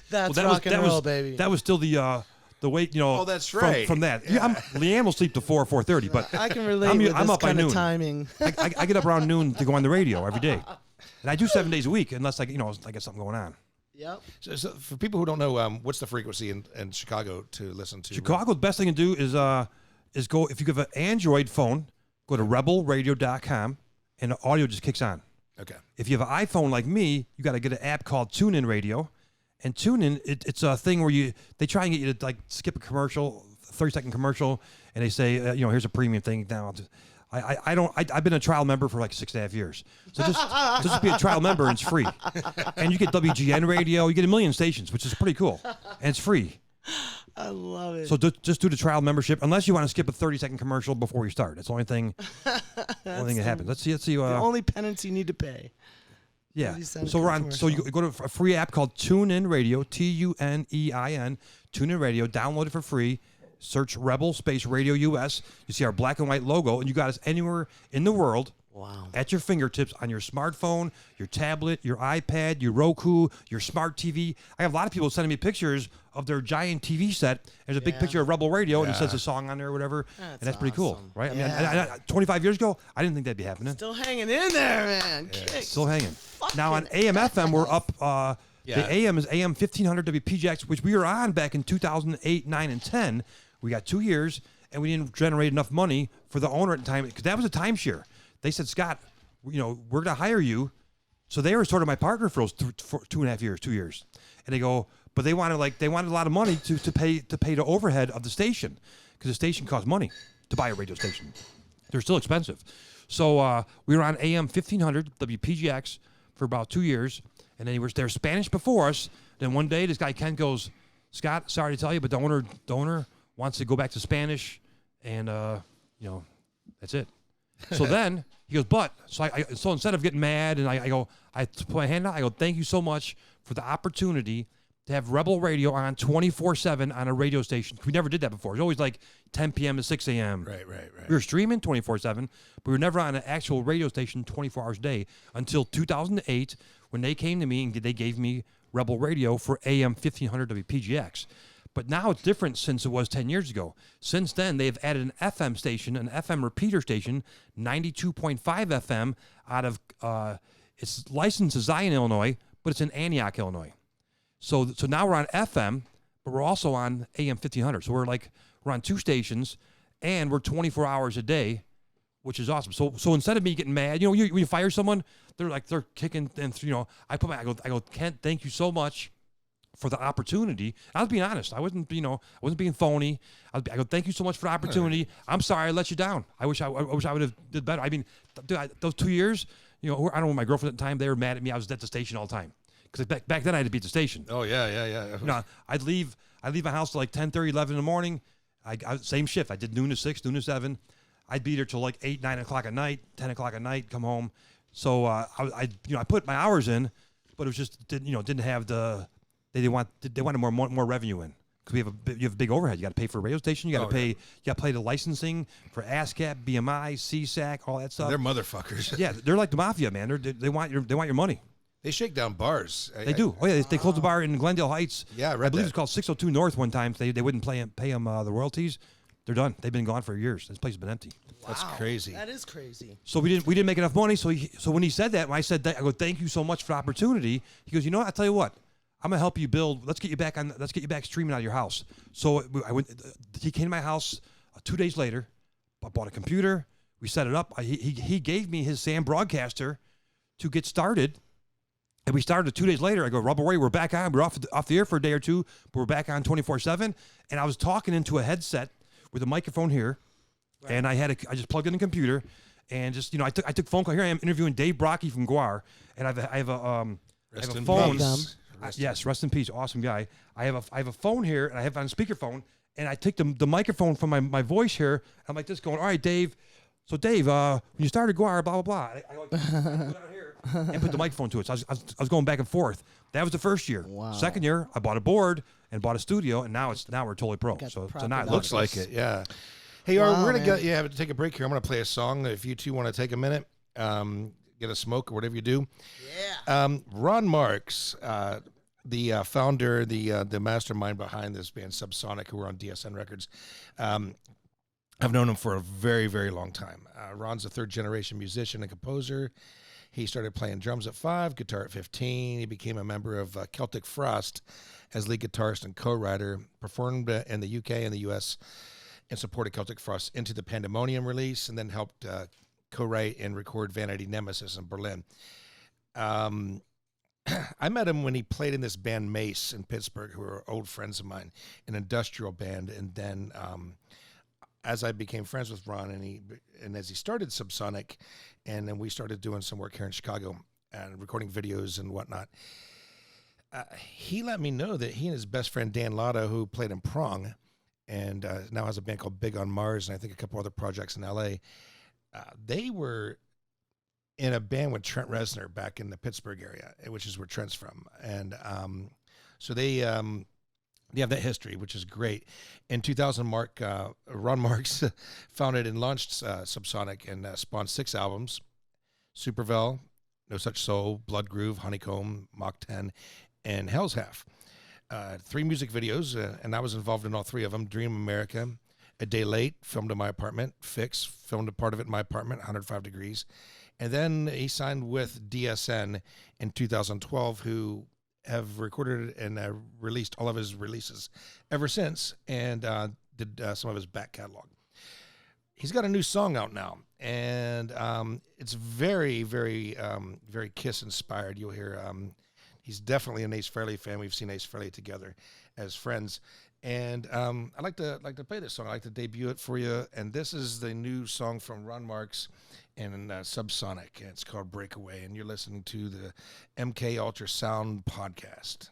That's Well, rock and roll, baby. That was still the weight, Oh, that's right. From that. Yeah, Leanne will sleep to 4 or 4:30, but I can relate I'm with up this by kind of noon. timing. I get up around noon to go on the radio every day, and I do 7 days a week unless I get something going on. Yep. So for people who don't know, what's the frequency in Chicago to listen to? Chicago, the best thing to do is go, if you have an Android phone, go to rebelradio.com, and the audio just kicks on. Okay. If you have an iPhone like me, you got to get an app called TuneIn Radio, and TuneIn it's a thing where they try and get you to like skip a commercial, 30-second commercial, and they say here's a premium thing. Now I've been a trial member for like 6.5 years, so just be a trial member and it's free, and you get WGN Radio, you get a million stations, which is pretty cool, and it's free. I love it. So just do the trial membership, unless you want to skip a 30-second commercial before you start. That's the only thing. Only thing that happens. Let's see. the only penance you need to pay. Yeah. 30-second So we're on. So you go to a free app called TuneIn Radio, TuneIn, TuneIn Radio. Download it for free. Search Rebel Space Radio US. You see our black and white logo, and you got us anywhere in the world. Wow. At your fingertips on your smartphone, your tablet, your iPad, your Roku, your smart TV. I have a lot of people sending me pictures of their giant TV set. There's a big picture of Rebel Radio, and it says a song on there or whatever. And that's pretty cool, awesome. right? Yeah. I mean, 25 years ago, I didn't think that'd be happening. Still hanging in there, man. Kicks. Still hanging. Now on AM, FM, we're up. The AM is AM 1500 WPGX, which we were on back in 2008, 9, and 10. We got 2 years, and we didn't generate enough money for the owner at the time, because that was a timeshare. They said, Scott, we're going to hire you. So they were sort of my partner for those 2.5 years, 2 years. And they go, but they wanted a lot of money to pay the overhead of the station, because the station costs money to buy a radio station. They're still expensive. So we were on AM 1500 WPGX for about 2 years, and then they were Spanish before us. Then one day, this guy Ken goes, Scott, sorry to tell you, but the owner wants to go back to Spanish, and that's it. So then he goes, so instead of getting mad, and I put my hand out, I go, thank you so much for the opportunity to have Rebel Radio on 24/7 on a radio station. We never did that before. It was always like 10 p.m. to 6 a.m. Right. We were streaming 24/7, but we were never on an actual radio station 24 hours a day until 2008, when they came to me and they gave me Rebel Radio for AM 1500 WPGX. But now it's different since it was 10 years ago. Since then, they've added an FM station, an FM repeater station, 92.5 FM out of, it's licensed to Zion, Illinois, but it's in Antioch, Illinois. So now we're on FM, but we're also on AM 1500. So we're on 2 stations, and we're 24 hours a day, which is awesome. So instead of me getting mad, when you fire someone, they're kicking, and I go, Kent, thank you so much for the opportunity. I was being honest. I wasn't being phony. I go, thank you so much for the opportunity. I'm sorry I let you down. I wish I would have did better. I mean, those 2 years, I don't know, my girlfriend at the time, they were mad at me. I was at the station all the time, because back then I had to be at the station. Oh yeah. I'd leave my house till like 10:30, 11 in the morning. I same shift. I did noon to 6, noon to 7. I'd be there till like 8, 9 o'clock at night, 10 o'clock at night. Come home. So I put my hours in, but it was just didn't have the. They wanted more revenue in, because you have a big overhead. You got to pay for a radio station. You got to pay the licensing for ASCAP, BMI, CSAC, all that stuff. They're motherfuckers. Yeah, they're like the mafia, man. They want your money. They shake down bars. They do. Oh yeah, they closed the bar in Glendale Heights. Yeah, I believe it's called 602 North. One time they wouldn't pay them the royalties. They're done. They've been gone for years. This place has been empty. That's crazy. That is crazy. So we didn't make enough money. So when he said that, when I said that, I go, thank you so much for the opportunity. He goes, I tell you what, I'm gonna help you build. Let's get you back streaming out of your house. So I went. He came to my house 2 days later. I bought a computer. We set it up. He gave me his Sam broadcaster to get started, and we started 2 days later. I go, Rebel Radio, we're back on. We're off the air for a day or two, but we're back on 24/7. And I was talking into a headset with a microphone here, and I just plugged in the computer, and just I took phone call. Here I am interviewing Dave Brocky from Guar, and I have a phone. Yes, rest in peace. Awesome guy. I have a phone here, and I have it on speakerphone, and I take the microphone from my voice here. I'm like this, going, all right, Dave. So Dave, when you started Guar, blah blah blah. I go down here and put the microphone to it. So I was going back and forth. That was the first year. Wow. Second year, I bought a board and bought a studio, and now we're totally pro. So now it looks like it. Yeah. Hey, we're gonna have to take a break here. I'm gonna play a song. If you two want to take a minute, get a smoke or whatever you do. Yeah. Ron Marks, the founder, the mastermind behind this band Subsonic, who were on DSN Records. I've known him for a very, very long time. Ron's a third-generation musician and composer. He started playing drums at 5, guitar at 15. He became a member of Celtic Frost as lead guitarist and co-writer, performed in the UK and the US, and supported Celtic Frost into the Pandemonium release, and then helped co-write and record Vanity Nemesis in Berlin. I met him when he played in this band Mace in Pittsburgh, who were old friends of mine, an industrial band. And then as I became friends with Ron, and as he started Subsonic, and then we started doing some work here in Chicago and recording videos and whatnot, he let me know that he and his best friend Dan Lotto, who played in Prong, and now has a band called Big on Mars, and I think a couple other projects in LA, they were in a band with Trent Reznor back in the Pittsburgh area, which is where Trent's from. And so they have that history, which is great. In 2000, Ron Marks founded and launched Subsonic and spawned 6 albums. Supervel, No Such Soul, Blood Groove, Honeycomb, Mach 10, and Hell's Half. 3 music videos, and I was involved in all 3 of them. Dream America, A Day Late, filmed in my apartment. Fix, filmed a part of it in my apartment, 105 Degrees. And then he signed with DSN in 2012, who have recorded and released all of his releases ever since, and did some of his back catalog. He's got a new song out now, and it's very, very, very Kiss inspired. You'll hear he's definitely an Ace Frehley fan. We've seen Ace Frehley together as friends, and I like to play this song. I like to debut it for you, and this is the new song from Ron Marks and Subsonic. It's called Breakaway, and you're listening to the MKUltra Sound Podcast.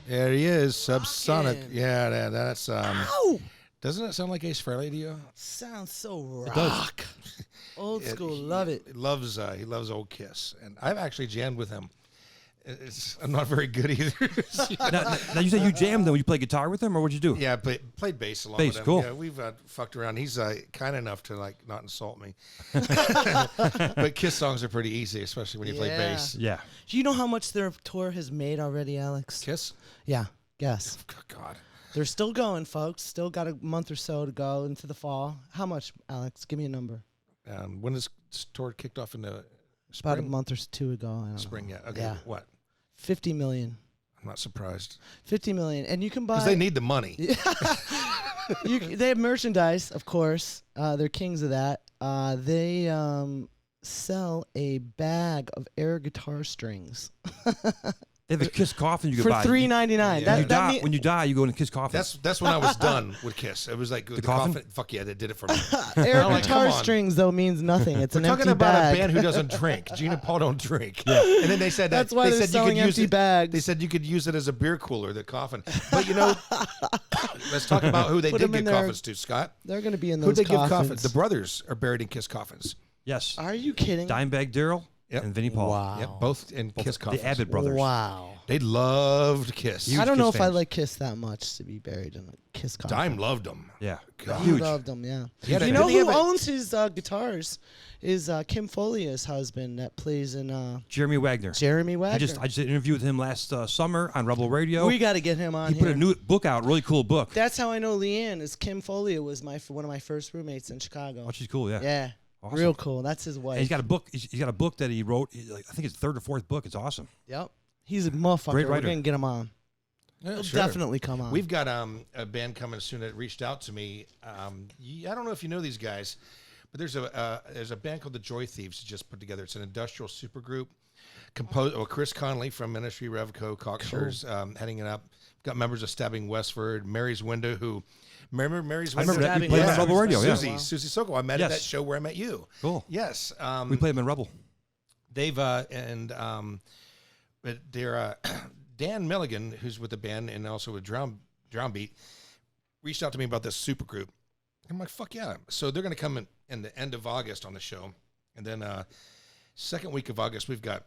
There he is, Subsonic. Rockin'. Yeah, that's Ow! doesn't it sound like Ace Frehley to you? Sounds so rock. It does. Old school, love it. He loves old Kiss, and I've actually jammed with him. I'm not very good either. Now you said you jammed them when you play guitar with him, or what'd you do? Yeah, I played bass along Bass, with him. cool. Yeah, we've fucked around. He's kind enough to not insult me. But Kiss songs are pretty easy, especially when you play Yeah. bass. Yeah. Do you know how much their tour has made already, Alex? Kiss? Yeah, guess. God. They're still going, folks. Still got a month or so to go into the fall. How much, Alex? Give me a number. When this tour kicked off in the About a spring? month or two ago. I don't Spring, know. yeah. Okay, Yeah. what? 50 million. I'm not surprised. 50 million. And you can buy. Because they need the money. They have merchandise, of course. They're kings of that. They sell a bag of air guitar strings They have a Kiss coffin you can for buy. $3.99. Yeah. When you die, you go in a Kiss coffin. That's when I was done with Kiss. It was like the coffin? Fuck yeah, they did it for me. Air I'm like, guitar come on. strings though means nothing. It's We're an talking empty about bag. a band who doesn't drink. Gene and Paul don't drink. Yeah. And then they said that That's why they they're said you selling could use empty it. bags. They said you could use it as a beer cooler, the coffin. But let's talk about who they Put did them in give there. coffins to, Scott. They're going to be in Who'd those they give coffins. coffins? The brothers are buried in Kiss coffins. Yes. Are you kidding? Dimebag Darrell. Yep. and Vinnie Paul. Wow. Yep, both in Kiss The coffins. Abbott brothers. Wow. They loved Kiss. I don't know Kiss if I fans. like Kiss that much to be buried in a Kiss coffin. Dime loved them. Yeah. God. He Huge. loved them, yeah. He had a- You know didn't he who have a- owns his guitars? Is Kim Folia's husband that plays in Jeremy Wagner. Jeremy Wagner. I just interviewed him last summer on Rebel Radio. We got to get him on he put here. a new book out, really cool book. That's how I know Leanne is Kim Folia was one of my first roommates in Chicago. Oh, she's cool, yeah. Yeah. Awesome. Real cool. That's his wife. And he's got a book. He's got a book that he wrote. I think it's third or fourth book. It's awesome. Yep. He's a motherfucker. Great We're writer. going to get him on. Yeah, He'll sure. definitely come on. We've got a band coming soon that reached out to me. I don't know if you know these guys, but there's a band called the Joy Thieves just put together. It's an industrial supergroup. Chris Conley from Ministry Revco Cockshires heading it up. Got members of Stabbing Westford, Mary's Window, who remember Mary's I Window? remember that. We Stabbing played him Westford. on Rebel Radio. Susie, Yeah. Susie Sokol. I met at Yes. that show where I met you. Cool. Yes. We played him in Rebel. They've but they're Dan Milligan, who's with the band and also with Drownbeat, reached out to me about this super group. I'm like, fuck yeah! So they're going to come in the end of August on the show, and then second week of August we've got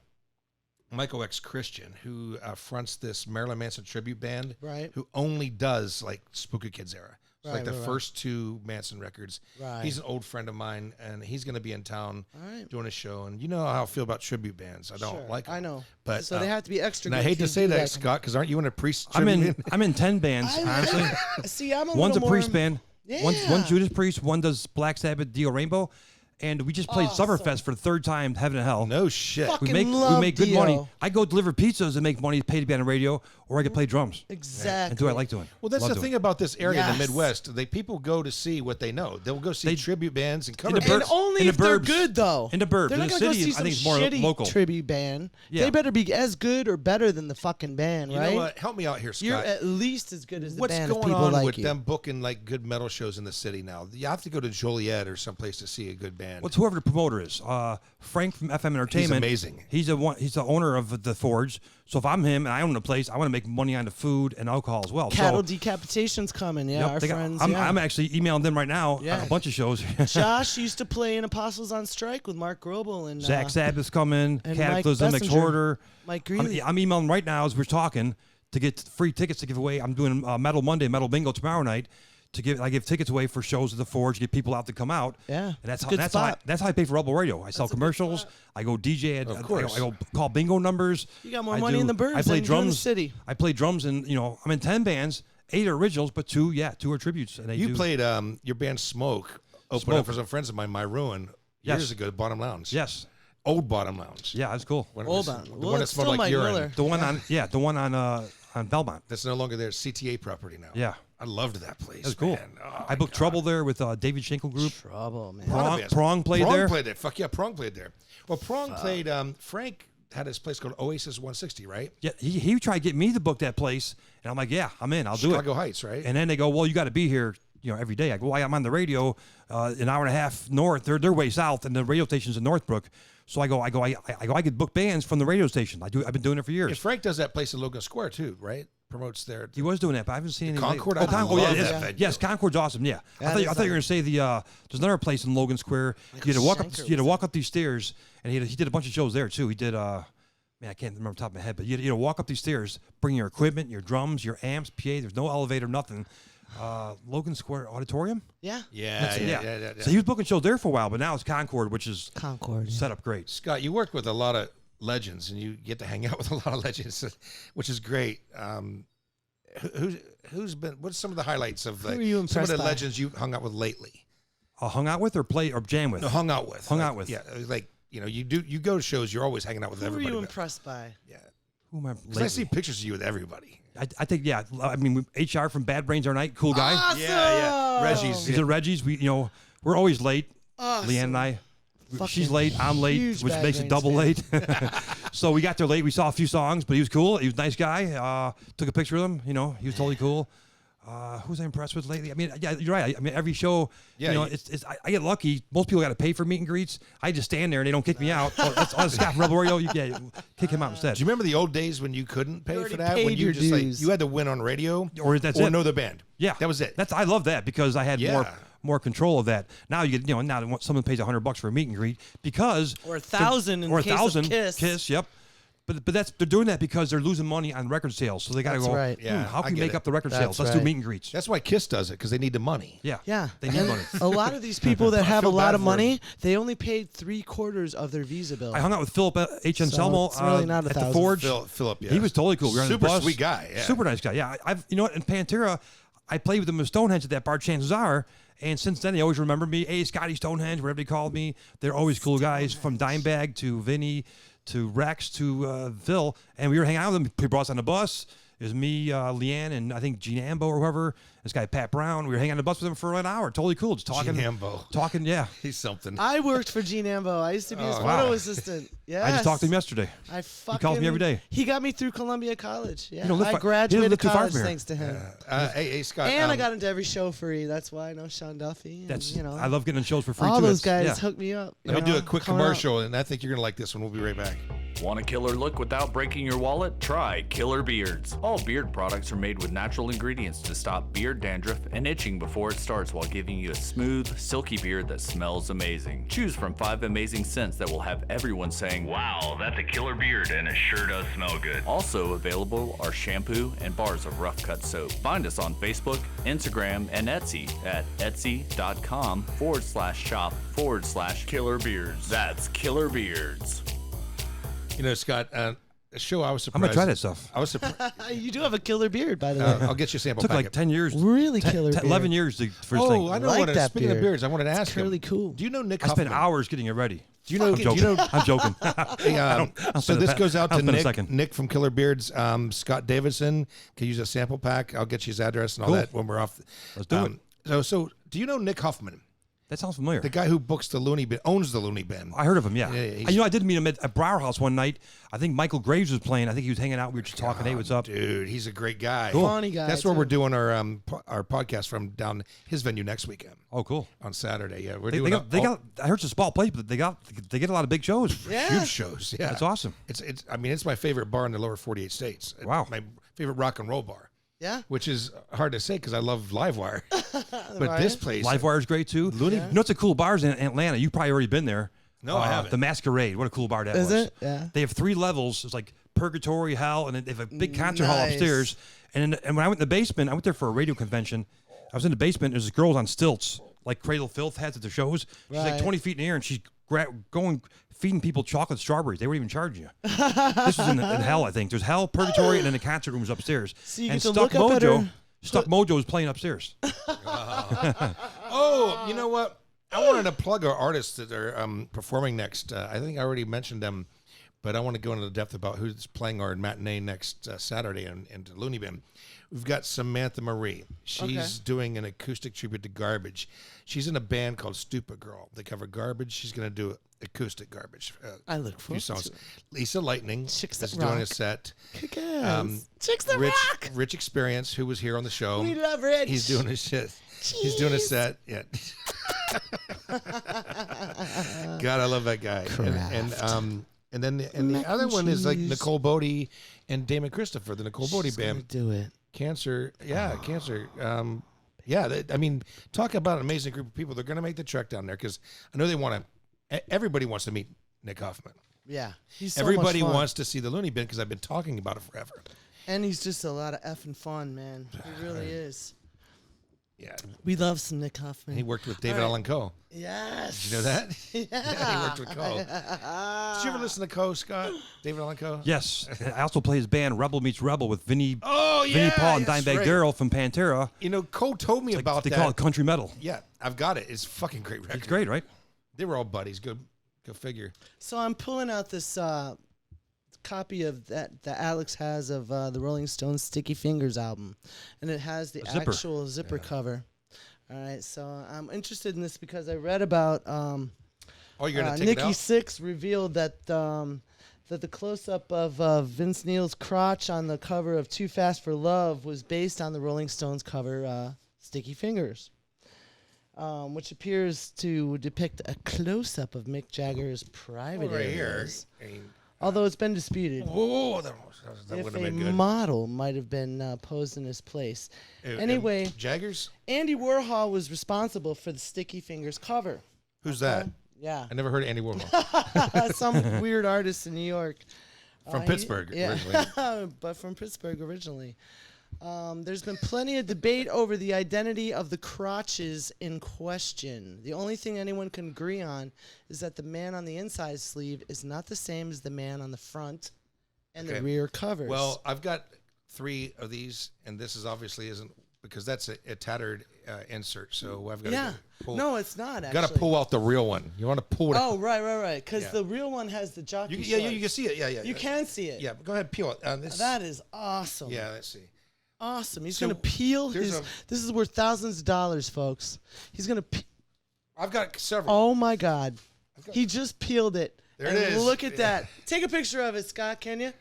Michael X Christian, who fronts this Marilyn Manson tribute band, Right. who only does like Spooky Kids era. So Right, like the right, right. first two Manson records. Right. He's an old friend of mine, and he's going to be in town All right. doing a show. And you know how I feel about tribute bands. I don't Sure. like them. I know. But, so they have to be extra And good I hate if to you say do that, Scott, because aren't you in a priest I'm tribute in. band? I'm in 10 bands. Honestly, See, I'm a one's a little priest more, band. One Yeah. Judas Priest. One does Black Sabbath, Dio Rainbow, and we just played Awesome. Summerfest for the third time. Heaven and Hell. No shit. Fuck. We Fucking make love good Dio. money. I go deliver pizzas and make money, pay to be on the radio, or I could play drums. Exactly. And do what I like doing. Well, that's Love the doing thing about this area in Yes. the Midwest. People go to see what they know. They'll go see They- tribute bands and cover the bands. And only in if the they're burbs. good, though. In the burbs. They're In not the gonna go city, see I some think it's more shitty local. tribute band. Yeah. They better be as good or better than the fucking band, You right? know what? Help me out here, Scott. You're at least as good as the What's band if going people on like with you. them booking like good metal shows in the city now? You have to go to Joliet or someplace to see a good band. Well, it's whoever the promoter is. Frank from FM Entertainment. amazing. He's the owner of the Forge. So if I'm him and I own the place, I want to make money on the food and alcohol as well. Cattle so, decapitation's coming, yeah. yep, Our they got- friends. I'm, yeah. I'm actually emailing them right now. Yeah. A bunch of shows. Josh used to play in Apostles on Strike with Mark Grobel and Zach Sabbath's coming. and Cataclysm, Mike Exhorter. Mike I'm Greeley. emailing right now as we're talking to get free tickets to give away. I'm doing Metal Monday, Metal Bingo tomorrow night. I give tickets away for shows at the Forge, get people out to come out. Yeah, And that's it's a how good that's how I, spot. that's how I pay for Rebel Radio. I sell a good commercials. spot. I go DJ. Of course. I go call bingo numbers. You got more I money in the burbs I play than you do in the drums. city. I play drums, and I'm in 10 bands. 8 are originals, but 2 are tributes. And they You do. played your band Smoke, opened up for some friends of mine, My Ruin, Yes. years ago, Bottom Lounge. Yes. Old Bottom Lounge. Yeah, that's cool. When it Hold was- on. The Well, one that it's smelled still like Mike urine. Miller. The one on Belmont. That's no longer there. CTA property now. Yeah. I loved that place. That's cool. man. Oh, I booked my God. Trouble there with David Schenkel Group. Trouble, man. A lot of Prong- bands. Prong played there? Played there. Fuck yeah, Prong played there. Well, Prong played. Frank had his place called Oasis 160, right? Yeah, he tried to get me to book that place, and I'm like, yeah, I'm in. I'll do Chicago it. Heights, right? And then they go, well, you got to be here, every day. I go, well, I'm on the radio, an hour and a half north. They're way south, and the radio station's in Northbrook. So I could book bands from the radio station. I've been doing it for Yeah, years. Frank does that place in Logan Square too, right? Promotes there. He was doing that, but I haven't seen any. Concord? Oh, I Concord. love Yeah, that yes, venue. yes, Concord's awesome. Yeah, I thought you were going to say there's another place in Logan Square. You had to walk up. Shanker You had to was walk up these stairs, and he did a bunch of shows there too. He did. Man, I can't remember off the top of my head, but you had to walk up these stairs, bring your equipment, your drums, your amps, PA. There's no elevator, nothing. Logan Square Auditorium. Yeah. Yeah. So he was booking shows there for a while, but now it's Concord, which is Concord. Yeah. set up great. Scott, you work with a lot of legends, and you get to hang out with a lot of legends, which is great. Who's been? What's some of the highlights of Who are you some of impressed the by? legends you hung out with lately? Hung out with or play or jam with? No, hung out with. Hung Like, out with. Yeah, like you go to shows. You're always hanging out with Who were everybody. you but- impressed by? Yeah, Who am I? because I see pictures of you with everybody. I think yeah. I mean, HR from Bad Brains Our Night, cool guy. Awesome. Yeah. Reggie's. He's a Reggie's. We're always late. Awesome. Leanne and I. Fucking She's late. I'm late, huge which Bad makes it Brains double fan. late. So we got there late. We saw a few songs, but he was cool. He was a nice guy. Took a picture with him. He was totally cool. Who's I impressed with lately? I mean, yeah, you're right. I mean, every show, Yeah, I get lucky. Most people got to pay for meet and greets. I just stand there and they don't kick me out. That's Scott from Rebel Radio. Kick him out instead. Do you remember the old days when you couldn't pay You for already that? paid When you your just dues. you had to win on radio Or that's or it. know the band. Yeah, that was it. I love that because I had Yeah. more control of that. Now you get, now someone pays $100 for a meet and greet because Or 1,000 in or case of 1,000 Kiss. Yep. But they're doing that because they're losing money on record sales. So they got to That's go, right. Yeah, how I can we get make it. up the record That's sales? Let's do right. meet and greets. That's why Kiss does it, because they need the money. Yeah. Yeah. They need And money. a lot of these people that have a feel lot bad of for money, they only paid 3/4 of their Visa bill. I hung out with Philip H. So Anselmo it's really not at the 1,000. Forge. Philip, yeah. He was totally cool. We were on the Super bus. sweet guy. Yeah. Super nice guy. Yeah. I've in Pantera, I played with them with Stonehenge at that bar, chances are. And since then, they always remember me. Hey, Scotty Stonehenge, whatever they called me. They're always cool guys, from Dimebag to Vinny to Rex to Phil. And we were hanging out with them. He brought us on the bus. It was me, Leanne, and I think Gene Ambo or whoever. This guy, Pat Brown. We were hanging on the bus with him for an hour. Totally cool. Just talking. Gene Ambo. Talking, yeah. He's something. I worked for Gene Ambo. I used to be his wow. photo assistant. Yes. I just talked to him yesterday. I fucking, calls me every day. He got me through Columbia College. Yeah, don't live I far- he doesn't graduated live too far college from here. thanks to him. Hey, Scott. And I got into every show free. That's why I know Sean Duffy. And, That's you know, I love getting in shows for free all too. those That's- guys yeah. hooked me up. Let me do a quick coming out. commercial, and I think you're going to like this one. We'll be right back. Want a killer look without breaking your wallet? Try Killer Beards. All beard products are made with natural ingredients to stop beard dandruff and itching before it starts, while giving you a smooth, silky beard that smells amazing. Choose from 5 amazing scents that will have everyone saying, "Wow, that's a killer beard, and it sure does smell good." Also available are shampoo and bars of rough cut soap. Find us on Facebook, Instagram, and Etsy at etsy.com/shop/killer beards. That's Killer Beards. You know, Scott, a show I was I'm surprised. gonna try that stuff. I was surprised. You do have a killer beard, by the way. I'll get you a sample Took packet. like 10 years. Really killer beard. 11 years for this Oh, thing. I know Like what. that Speaking of beard. beards, I wanted to ask Curly him. cool. Do you know Nick I Huffman? spent hours getting it ready. Do you know? I'm Do joking. you know? I'm joking. Hey, so this goes out I'll to spend a Nick. second. Nick from Killer Beards. Scott Davidson can use a sample pack. I'll get you his address and all Cool. that when we're off. Let's do it. So do you know Nick Huffman, That sounds familiar. the guy who books the Looney Bin, owns the Looney Bin? I heard of him, yeah. Yeah, he's- I did meet him at Brower House one night. I think Michael Graves was playing. I think he was hanging out. We were just talking. Hey, what's up? Dude, he's a great guy. Funny guy. That's where too. we're doing our podcast from, down his venue next weekend Oh, cool. on Saturday. Yeah, we're They doing got. I heard it's a small place, but they get a lot of big shows. Yeah. huge shows. Yeah, That's awesome. It's. I mean, it's my favorite bar in the lower 48 states. Wow. My favorite rock and roll bar. Yeah. Which is hard to say because I love Livewire. But Right. this place, Livewire is great too. Looney- You know, it's a cool bars in Atlanta. You've probably already been there. No, I haven't. The Masquerade. What a cool bar that Is was. it? Yeah. They have 3 levels. It's like Purgatory, Hell, and they have a big concert hall Nice. upstairs. And when I went in the basement, I went there for a radio convention. I was in the basement. There's this girl on stilts, like Cradle of Filth has at the shows. She's like Right. 20 feet in the air, and she's going feeding people chocolate strawberries. They weren't even charging you. This was in Hell, I think. There's Hell, Purgatory, and then the concert room was upstairs. So you and get to Stuck look up at Mojo, her- Stuck Mojo was playing upstairs. Oh, you know what? I wanted to plug our artists that are performing next. I think I already mentioned them, but I want to go into the depth about who's playing our matinee next Saturday in Looney Bin. We've got Samantha Marie. She's doing an acoustic tribute to Garbage. She's in a band called Stupid Girl. They cover Garbage. She's going to do acoustic Garbage. I look few forward songs. to it. Lisa Lightning Chicks is that doing a rock. set. Kick-ass. Chicks that Rich, rock. Rich Experience, who was here on the show. We love Rich. He's doing his shit. He's doing a Jeez. set. Yeah. God, I love that guy. And then the other one is like cheese. Nicole Bodie and Damon Christopher, the Nicole Bodie She's gonna band. do it. Cancer. Yeah, Cancer. I mean, talk about an amazing group of people. They're going to make the trek down there because I know they want to. Everybody wants to meet Nick Huffman. Yeah. He's so Everybody much fun. wants to see the Looney Bin because I've been talking about it forever. And he's just a lot of effing fun, man. He really is. Yeah, We love some Nick Huffman. he worked with David All right. Allen Coe. Yes. Did you know that? Yeah. Yeah, he worked with Coe. Did you ever listen to Coe, Scott? David Allen Coe? Yes. I also play his band Rebel Meets Rebel with Vinny Oh, yeah. Paul and that's Dimebag right. Darrell from Pantera. You know, Coe told me about They that. call it country metal. Yeah, I've got it. It's a fucking great record. It's great, right? They were all buddies. Go figure. So I'm pulling out this copy of that Alex has of the Rolling Stones Sticky Fingers album, and it has the A zipper. actual zipper cover. All right, so I'm interested in this because I read about Oh, you're gonna take it Nikki out? Sixx revealed that that the close-up of Vince Neil's crotch on the cover of Too Fast for Love was based on the Rolling Stones cover Sticky Fingers, which appears to depict a close-up of Mick Jagger's private right here. areas. Although it's been disputed. Whoa, that If would have a been good. model might have been posed in his place. Anyway, Jaggers? Andy Warhol was responsible for the Sticky Fingers cover. Who's that? Yeah. I never heard of Andy Warhol. Some weird artist in New York. From Pittsburgh, originally. But from Pittsburgh originally. There's been plenty of debate over the identity of the crotches in question. The only thing anyone can agree on is that the man on the inside sleeve is not the same as the man on the front and the rear covers. Well, I've got 3 of these, and this is obviously isn't, because that's a tattered insert, so I've got to pull. No, it's not, actually. Got to pull out the real one. You want to pull it out. Oh, right. Because the real one has the jockey You shorts. can see it. Yeah. You can see it. Yeah, go ahead, peel it. That is awesome. Yeah, let's see. Awesome. He's So, going to peel there's his... This is worth thousands of dollars, folks. He's going to... I've got several. Oh, my God. He just peeled it. There and it is. Look at that. Take a picture of it, Scott, can you?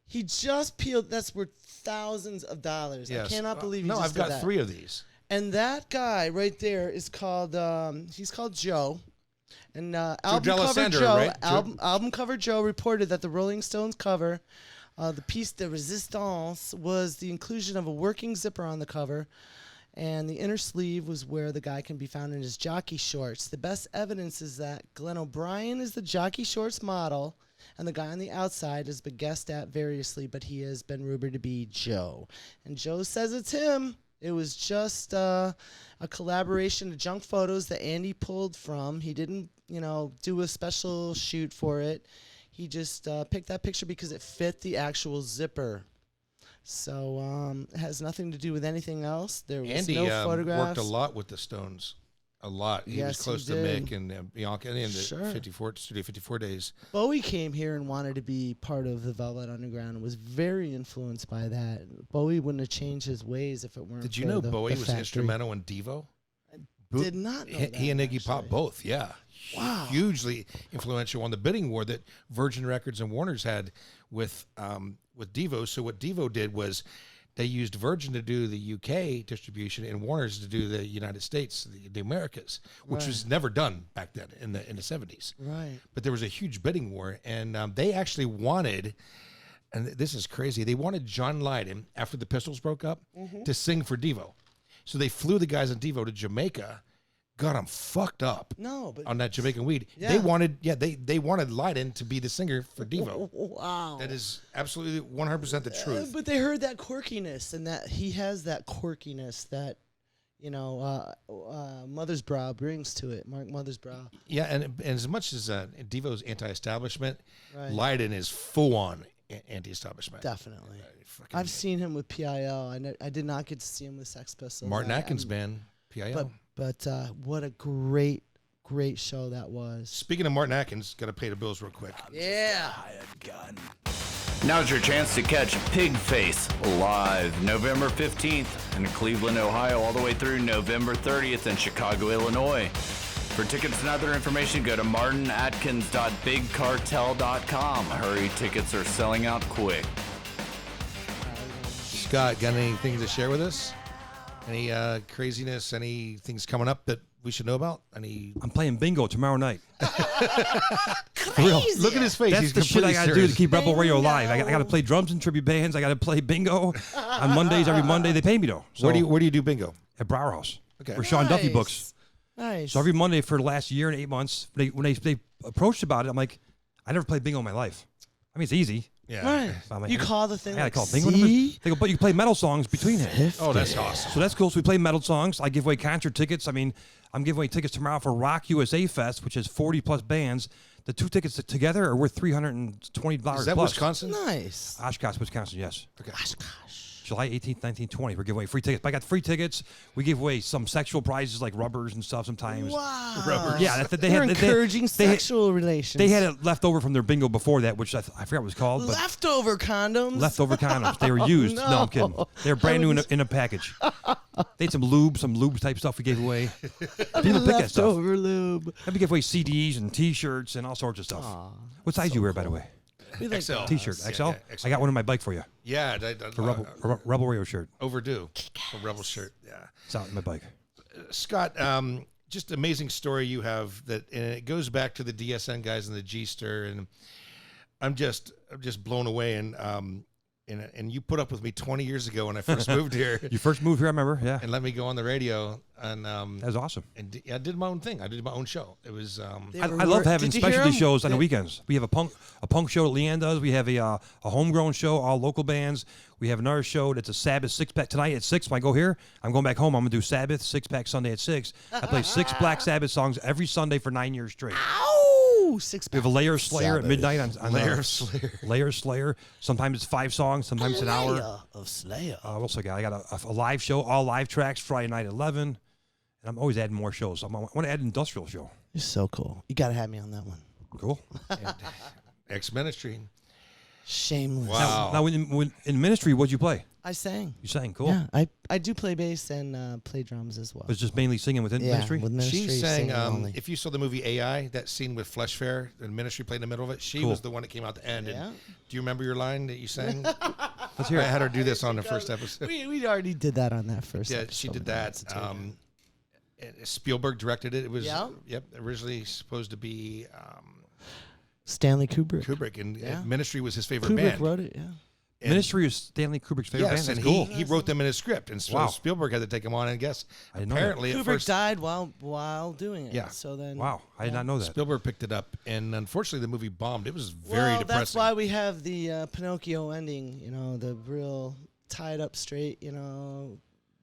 He just peeled... That's worth thousands of dollars. Yes. I cannot believe you No, just I've did got that. 3 of these. And that guy right there is called... he's called Joe. And album cover D'Alessandro, Joe, right? album cover Joe reported that the Rolling Stones cover, the piece de resistance, was the inclusion of a working zipper on the cover, and the inner sleeve was where the guy can be found in his jockey shorts. The best evidence is that Glenn O'Brien is the jockey shorts model, and the guy on the outside has been guessed at variously, but he has been rumored to be Joe. And Joe says it's him. It was just a collaboration of junk photos that Andy pulled from. He didn't, do a special shoot for it. He just picked that picture because it fit the actual zipper. So it has nothing to do with anything else. There was Andy no photographs. worked a lot with the Stones. A lot. He was Yes, close he to did. Mick and Bianca in the Sure. Studio 54 days. Bowie came here and wanted to be part of the Velvet Underground and was very influenced by that. Bowie wouldn't have changed his ways if it weren't Did you for know the Bowie was factory. instrumental in Devo? Did not know that, He and Iggy Pop actually. both, yeah. Wow. Hugely influential on the bidding war that Virgin Records and Warner's had with Devo. So what Devo did was they used Virgin to do the UK distribution and Warner's to do the United States, the Americas, which was never done back then in the 70s. Right. But there was a huge bidding war, and they actually wanted, and this is crazy, they wanted John Lydon, after the Pistols broke up, to sing for Devo. So they flew the guys in Devo to Jamaica, got them fucked up No, but on that Jamaican weed. Yeah. They wanted Lydon to be the singer for Devo. wow. That is absolutely 100% the truth. But they heard that quirkiness, and that he has that quirkiness that, Mothersbaugh brings to it. Mark Mothersbaugh. Yeah, and as much as Devo's anti-establishment, Right. Lydon is full-on anti-establishment. Definitely. Fucking I've seen him with PIL. I did not get to see him with Sex Pistols. Martin I- Atkins I'm- band, PIL. But what a great show that was. Speaking of Martin Atkins, got to pay the bills real quick. Yeah. Now's your chance to catch Pigface live November 15th in Cleveland, Ohio, all the way through November 30th in Chicago, Illinois. For tickets and other information, go to martinatkins.bigcartel.com. Hurry, tickets are selling out quick. Scott, got anything to share with us? Any craziness? Any things coming up that we should know about? I'm playing bingo tomorrow night. Crazy. Look at his face. That's He's the shit I completely got to do serious. to keep Rebel Radio alive. I Bingo. got to play drums in tribute bands. I got to play bingo on Mondays. Every Monday they pay me though. So Where do you do bingo? at Brower House. Okay. For Sean Duffy books. Nice. So every Monday for the last year and 8 months, when they approached about it, I'm like, I never played bingo in my life. I mean, it's easy. Yeah. Right. I'm like, You call the thing I like call it bingo. C? They go, but you can play metal songs between it. Oh, that's awesome. So that's cool. So we play metal songs. I give away concert tickets. I mean, I'm giving away tickets tomorrow for Rock USA Fest, which is 40 plus bands. The 2 tickets together are worth $320 Is that plus. Wisconsin? Nice. Oshkosh, Wisconsin, yes. Okay. July 18th, 19th, 20th. We're giving away free tickets. But I got free tickets. We give away some sexual prizes like rubbers and stuff sometimes. Wow. Yeah, they They're had encouraging they had- sexual relations. They had it left over from their bingo before that, which I forgot what it was called. But leftover condoms. leftover condoms. They were used. No, I'm kidding. no. They were brand new in a package. They had some lube type stuff we gave away. People pick that stuff. Leftover lube. And we give away CDs and T-shirts and all sorts of stuff. What size you wear, by the way? We like XL. that. T-shirt. Yeah, XL? yeah, XL. I got one in my bike for you. Yeah. A Rebel Radio shirt. Overdue. A Rebel shirt. Yeah. It's out in my bike. Scott, just amazing story you have that, and it goes back to the DSN guys and the G-Stir, and I'm just blown away, and you put up with me 20 years ago when I first moved here. You first moved here, I remember. Yeah, And let me go on the radio, and that was awesome. and I did my own thing. I did my own show. It was I love having Did you hear specialty 'em? shows on the weekends. We have a punk show that Leanne does. We have a homegrown show, all local bands. We have another show that's a Sabbath 6-pack tonight at 6. When I go here, I'm going back home. I'm gonna do Sabbath 6-pack Sunday at 6. I play 6 Black Sabbath songs every Sunday for 9 years straight. Ow! 6 We have a Layer Slayer at midnight on Layer Slayer. Layer Slayer. Sometimes it's 5 songs. Sometimes an hour. of Slayer. What else I got? I got a live show, all live tracks, Friday night at 11. And I'm always adding more shows. I want to add an industrial show. You're so cool. You got to have me on that one. Cool. ex-ministry. Shameless. Wow. Now, when in ministry, what'd you play? I sang. You sang. Cool. Yeah, I do play bass and play drums as well. But it's just mainly singing within ministry? with ministry, She sang, singing only. if you saw the movie AI, that scene with Flesh Fair, the ministry played in the middle of it, she Cool. was the one that came out the end. Yeah. And do you remember your line that you sang? Let's hear I it. had her do this on the first episode. We already did that on that first Yeah, episode. she did of that. That's a Take. And Spielberg directed it. It was Yeah. originally supposed to be Stanley Kubrick. Kubrick, and Yeah. Ministry was his favorite Kubrick band. wrote it, yeah. And- Ministry is Stanley Kubrick's favorite Yes, band. and That's cool. he wrote them in his script, and so Wow. Spielberg had to take him on. And I guess I didn't know that. apparently at Kubrick first died while doing it. Yeah. So then. Wow, I did not know that. Spielberg picked it up, and unfortunately the movie bombed. It was very Well, depressing. that's why we have the Pinocchio ending. The real tied up straight.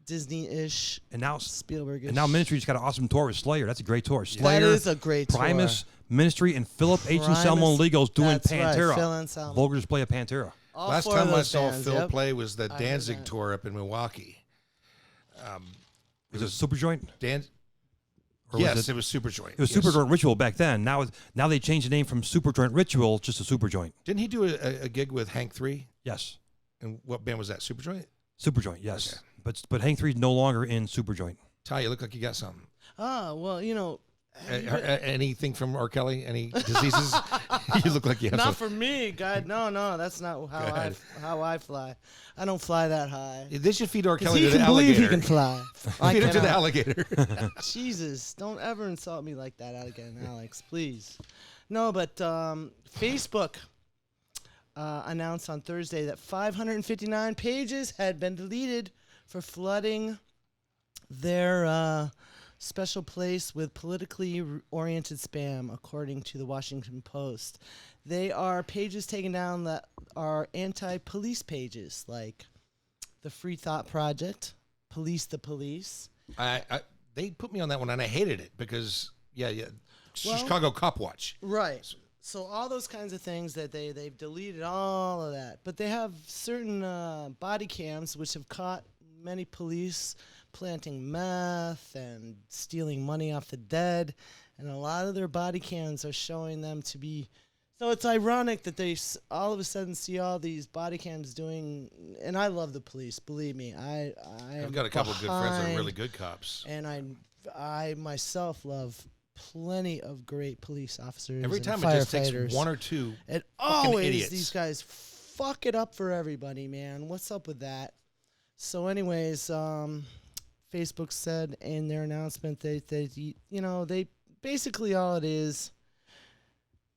Disney-ish, And now, Spielberg-ish. and now Ministry just got an awesome tour with Slayer. That's a great tour. That Slayer, is a great tour. Primus, Ministry, and Philip H. Anselmo and Primus, Legos doing that's right, Pantera. Phil Anselmo. Vulgar display of Pantera. All Last 4 of time I those saw bands, Phil yep. play was the heard Danzig that. tour up in Milwaukee. Was it Super Joint? Or Yes, was it was Super Joint. It was Yes. Super Joint Ritual back then. Now they changed the name from Super Joint Ritual just to Super Joint. Didn't he do a gig with Hank 3? Yes. And what band was that? Super Joint? Super Joint, yes. Okay. But Hank 3 is no longer in Super Joint. Ty, you look like you got something. Well, Anything from R. Kelly? Any diseases? You look like you have not some. for me, God. No, that's not how I fly. I don't fly that high. They should feed R. 'Cause Kelly he to the can believe alligator. he can fly. I Feed him to the cannot. alligator. Jesus, don't ever insult me like that again, Alex, please. No, but Facebook announced on Thursday that 559 pages had been deleted for flooding their special place with politically oriented spam, according to the Washington Post. They are pages taken down that are anti-police pages, like the Free Thought Project, Police the Police. They put me on that one, and I hated it because, Well- Chicago Cop Watch. Right. So all those kinds of things that they've deleted all of that, but they have certain body cams which have caught many police planting meth and stealing money off the dead, and a lot of their body cams are showing them to be. So it's ironic that they all of a sudden see all these body cams doing. And I love the police, believe me. I've got a couple of good friends that are really good cops. and I myself love plenty of great police officers. Every and time it just takes firefighters. one or two. It fucking always idiots. these guys fuck it up for everybody, man. What's up with that? So, anyways, Facebook said in their announcement that they basically all it is.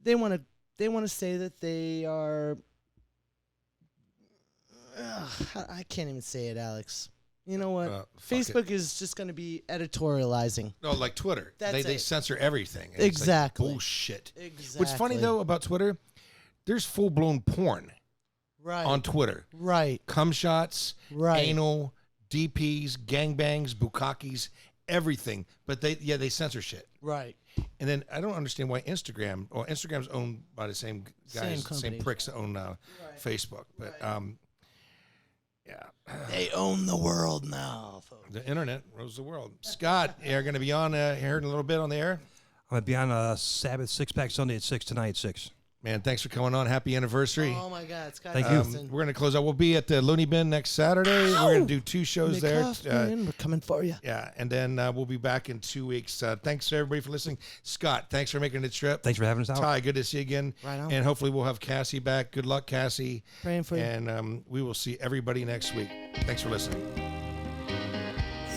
They want to say that they are. I can't even say it, Alex. You know what? Fuck Facebook is just going to be editorializing. No, like Twitter. That's They it. censor everything. And it's like Exactly. bullshit. Exactly. What's funny, though, about Twitter, there's full-blown porn right on Twitter. right, Cum shots, right. anal, DPs, gangbangs, bukakis, everything. But they censor shit. Right. And then I don't understand why Instagram's owned by the same guys, Same same company. pricks that own Facebook. But yeah, They own the world now, folks. the internet rules the world. Scott, you're going to be on here in a little bit on the air. I'm going to be on a Sabbath 6-pack Sunday at 6 tonight at 6. Man, thanks for coming on. Happy anniversary. Oh my God, Scott. Thank you. We're going to close out. We'll be at the Looney Bin next Saturday. We're going to do 2 shows there. We're coming for you. Yeah, and then we'll be back in 2 weeks. Thanks to everybody for listening. Scott, thanks for making the trip. Thanks for having us out. Ty, good to see you again. Right on. And hopefully we'll have Cassie back. Good luck, Cassie. Praying for you. And we will see everybody next week. Thanks for listening.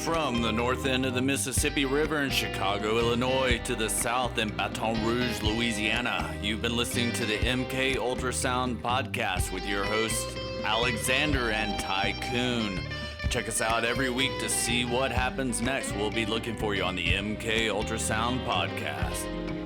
From the north end of the Mississippi River in Chicago, Illinois, to the south in Baton Rouge, Louisiana, you've been listening to the MKUltra Sound podcast with your hosts, Alexander and Tycoon. Check us out every week to see what happens next. We'll be looking for you on the MKUltra Sound podcast.